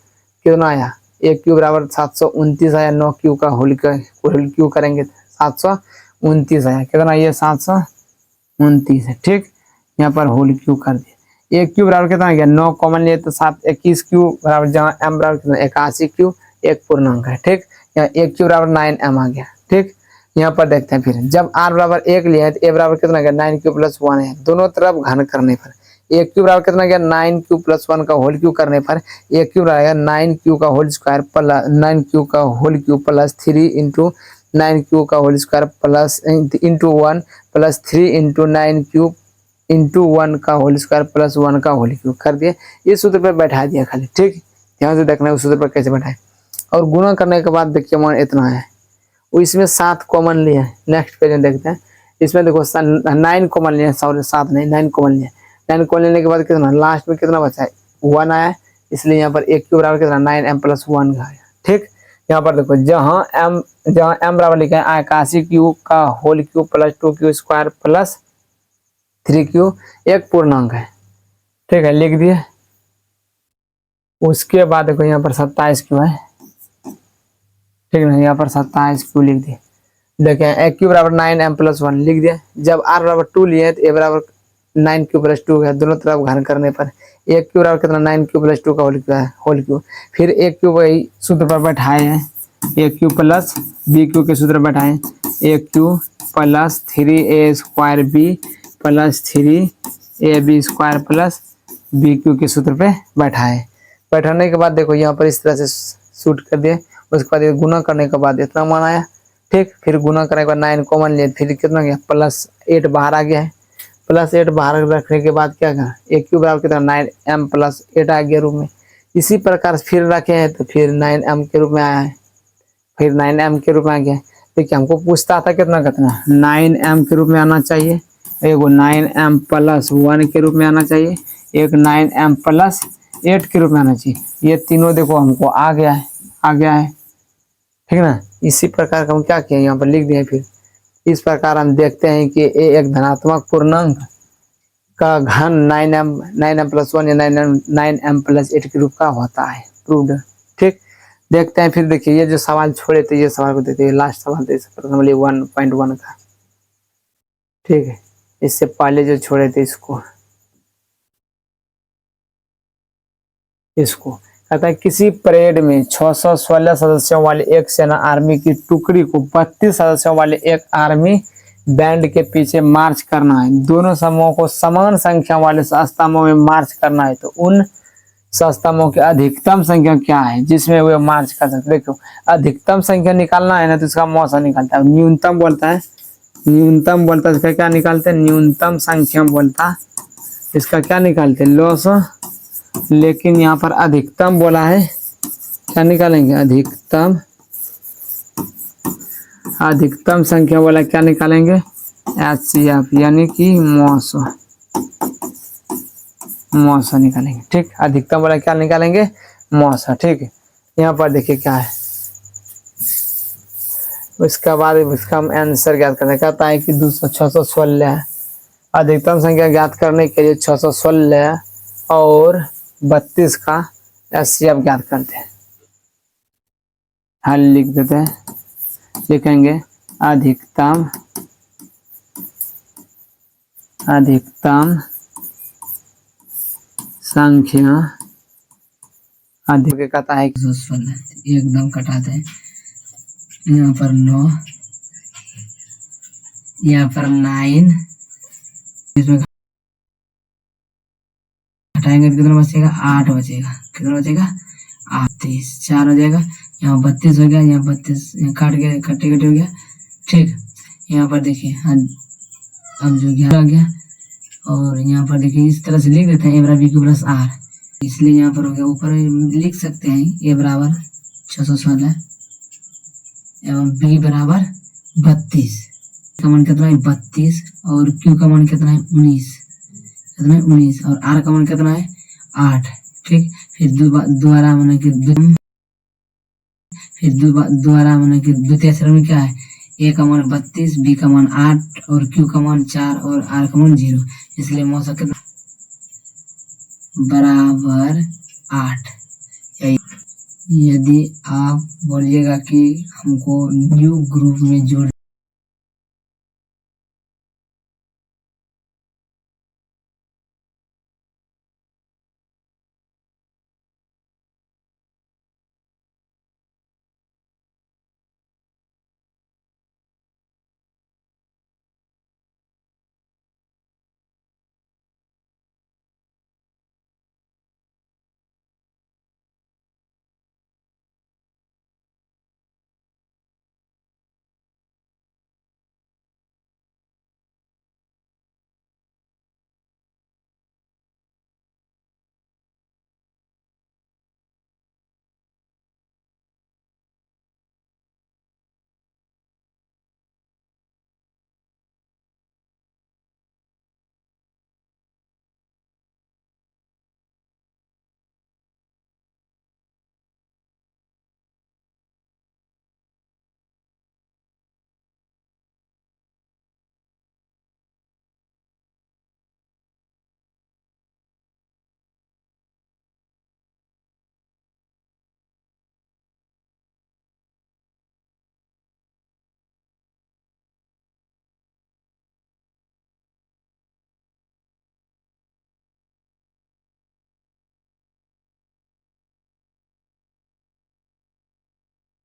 कितना आया, एक क्यू बराबर 729 आया, 9q का होल क्यू करेंगे 729 आया, कितना ये 729 है, ठीक। यहाँ पर होल क्यू कर दिए, एक क्यू बराबर कितना आ गया 9 कॉमन लिए तो 721 क्यू बराबर, जहाँ m बराबर कितना 81 क्यू एक पूर्णांक है, ठीक। यहाँ एक क्यू बराबर 9m आ गया, ठीक। यहाँ पर देखते हैं फिर जब r बराबर 1 लिया है तो a बराबर कितना गया 9q प्लस 1 है, दोनों तरफ घन करने पर ए क्यू बराबर कितना गया 9q प्लस 1 का होल क्यू करने पर ए क्यू रहेगा 9q का होल स्क्वायर प्लस 9q का whole cube plus 3 into 9q का whole square plus into 1 plus 3 into 9q into 1 का होल स्क्वायर प्लस 1 का होल क्यू कर दिया। इस सूत्र पर बैठा दिया खाली, ठीक। ध्यान से देखना है उस सूत्र पर कैसे बैठाए। और गुणा करने के बाद देखिए मान इतना है, वो इसमें 7 कॉमन लिया है। नेक्स्ट पेज में देखते हैं, इसमें देखो 9 कॉमन लिया, सॉरी 7 नहीं 9 कॉमन लिया। 9 कॉमन लेने के बाद कितना लास्ट में कितना बचा है 1 आया, इसलिए यहाँ पर एक क्यू बराबर कितना 9m प्लस 1 का आया, ठीक। यहाँ पर देखो जहाँ m बराबर लिखा है आकाशी क्यू का whole cube plus 2q square plus 3q एक पूर्णांक है, ठीक है, लिख दिए। उसके बाद देखो यहाँ पर 27q है, ठीक है, यहाँ पर 27q लिख दिए। देखें ए क्यू बराबर 9m प्लस 1 लिख दिया। जब r बराबर 2 लिए तो ए बराबर 9q प्लस 2 है, दोनों तरफ घन करने पर ए क्यू बराबर कितना 9q प्लस 2 का होल क्यू। फिर ए क्यू वही सूत्र पर बैठाए हैं, A cube plus B cube के सूत्र बैठाए, A cube plus 3a square B plus 3ab square plus B cube के सूत्र पे बैठाए। बैठाने के बाद देखो यहाँ पर इस तरह से शूट कर दिए। उसके बाद ये गुना करने के बाद इतना मान आया, ठीक। फिर गुना करने के बाद 9 कॉमन लिए, फिर कितना गया प्लस 8 बाहर आ गया है। प्लस 8 बाहर रखने के बाद क्या कहा ए क्यू बराबर कितना 9m प्लस 8 आ गया रूप में। इसी प्रकार फिर रखे हैं तो फिर 9m के रूप में आया है, फिर 9m के रूप में आ गया। देखिए हमको पूछता था कितना कितना 9m के रूप में आना चाहिए, एक 9m प्लस 1 के रूप में आना चाहिए, एक 9m प्लस 8 के रूप में आना चाहिए। ये तीनों देखो हमको आ गया है, आ गया है, ठीक है ना। इसी प्रकार का हम क्या किया यहाँ पर लिख दिए। फिर इस प्रकार हम देखते हैं कि ए एक धनात्मक पूर्णांक का घन 9m प्लस 1 या 9m प्लस 8 के रूप का होता है, प्रूव्ड, ठीक। देखते हैं फिर देखिए ये जो सवाल छोड़े थे, ये सवाल को देखते हैं, लास्ट सवाल थे प्रश्न 1.1 का, ठीक है। इससे पहले जो छोड़े थे इसको कहता है किसी परेड में 616 सदस्यों वाले एक सेना आर्मी की टुकड़ी को 32 सदस्यों वाले एक आर्मी बैंड के पीछे मार्च करना है। दोनों समूहों को समान संख्या वाले स्तंभों में मार्च करना है, तो उन स्तंभों की अधिकतम संख्या क्या है जिसमें वे मार्च कर सकते। देखो अधिकतम संख्या निकालना है ना, तो इसका मौसा निकालता है। न्यूनतम बोलता है, न्यूनतम बोलता है, इसका क्या निकालते हैं न्यूनतम संख्या बोलता, इसका क्या निकालते हैं लॉस। लेकिन यहाँ पर अधिकतम बोला है, क्या निकालेंगे अधिकतम, अधिकतम संख्या बोला क्या निकालेंगे HCF यानी कि मौसा निकालेंगे, ठीक। अधिकतम बोला क्या निकालेंगे मौसा, ठीक है। यहाँ पर देखिए क्या है, उसके बाद इसका हम आंसर ज्ञात करने कहता है कि 616 है। अधिकतम संख्या ज्ञात करने के लिए 616 और 32 का HCF ज्ञात करते हैं। हल लिख देते हैं, लिखेंगे अधिकतम संख्या अधिक कहता है 16 एकदम कटाते हैं। यहाँ पर 9, यहाँ पर 9, इसमें हटाएंगे तो कितना बचेगा 8 बचेगा, कितना बचेगा 38, 4 हो जाएगा। यहाँ 32 हो गया, यहाँ 32 काट गया, कटे हो गया, ठीक। यहाँ पर देखिए अब जो 11 आ गया, और यहाँ पर देखिए इस तरह से लिख देते हैं ए बराबर बी क्यू प्लस आर, इसलिए यहाँ पर हो गया। ऊपर लिख सकते हैं ए बराबर 616 एवं बी बराबर 32 का मान कितना है 32, और क्यू का मान कितना है 19, कितना है 19, और आर का मान कितना है 8, ठीक। फिर दोबारा माने कि द्वितीय चरण में क्या है ए का मान 32, बी का मान 8 और क्यू का मान 4 और आर का मान 0, इसलिए मौसा कितना बराबर 8। यदि आप बोलिएगा कि हमको न्यू ग्रुप में जोड़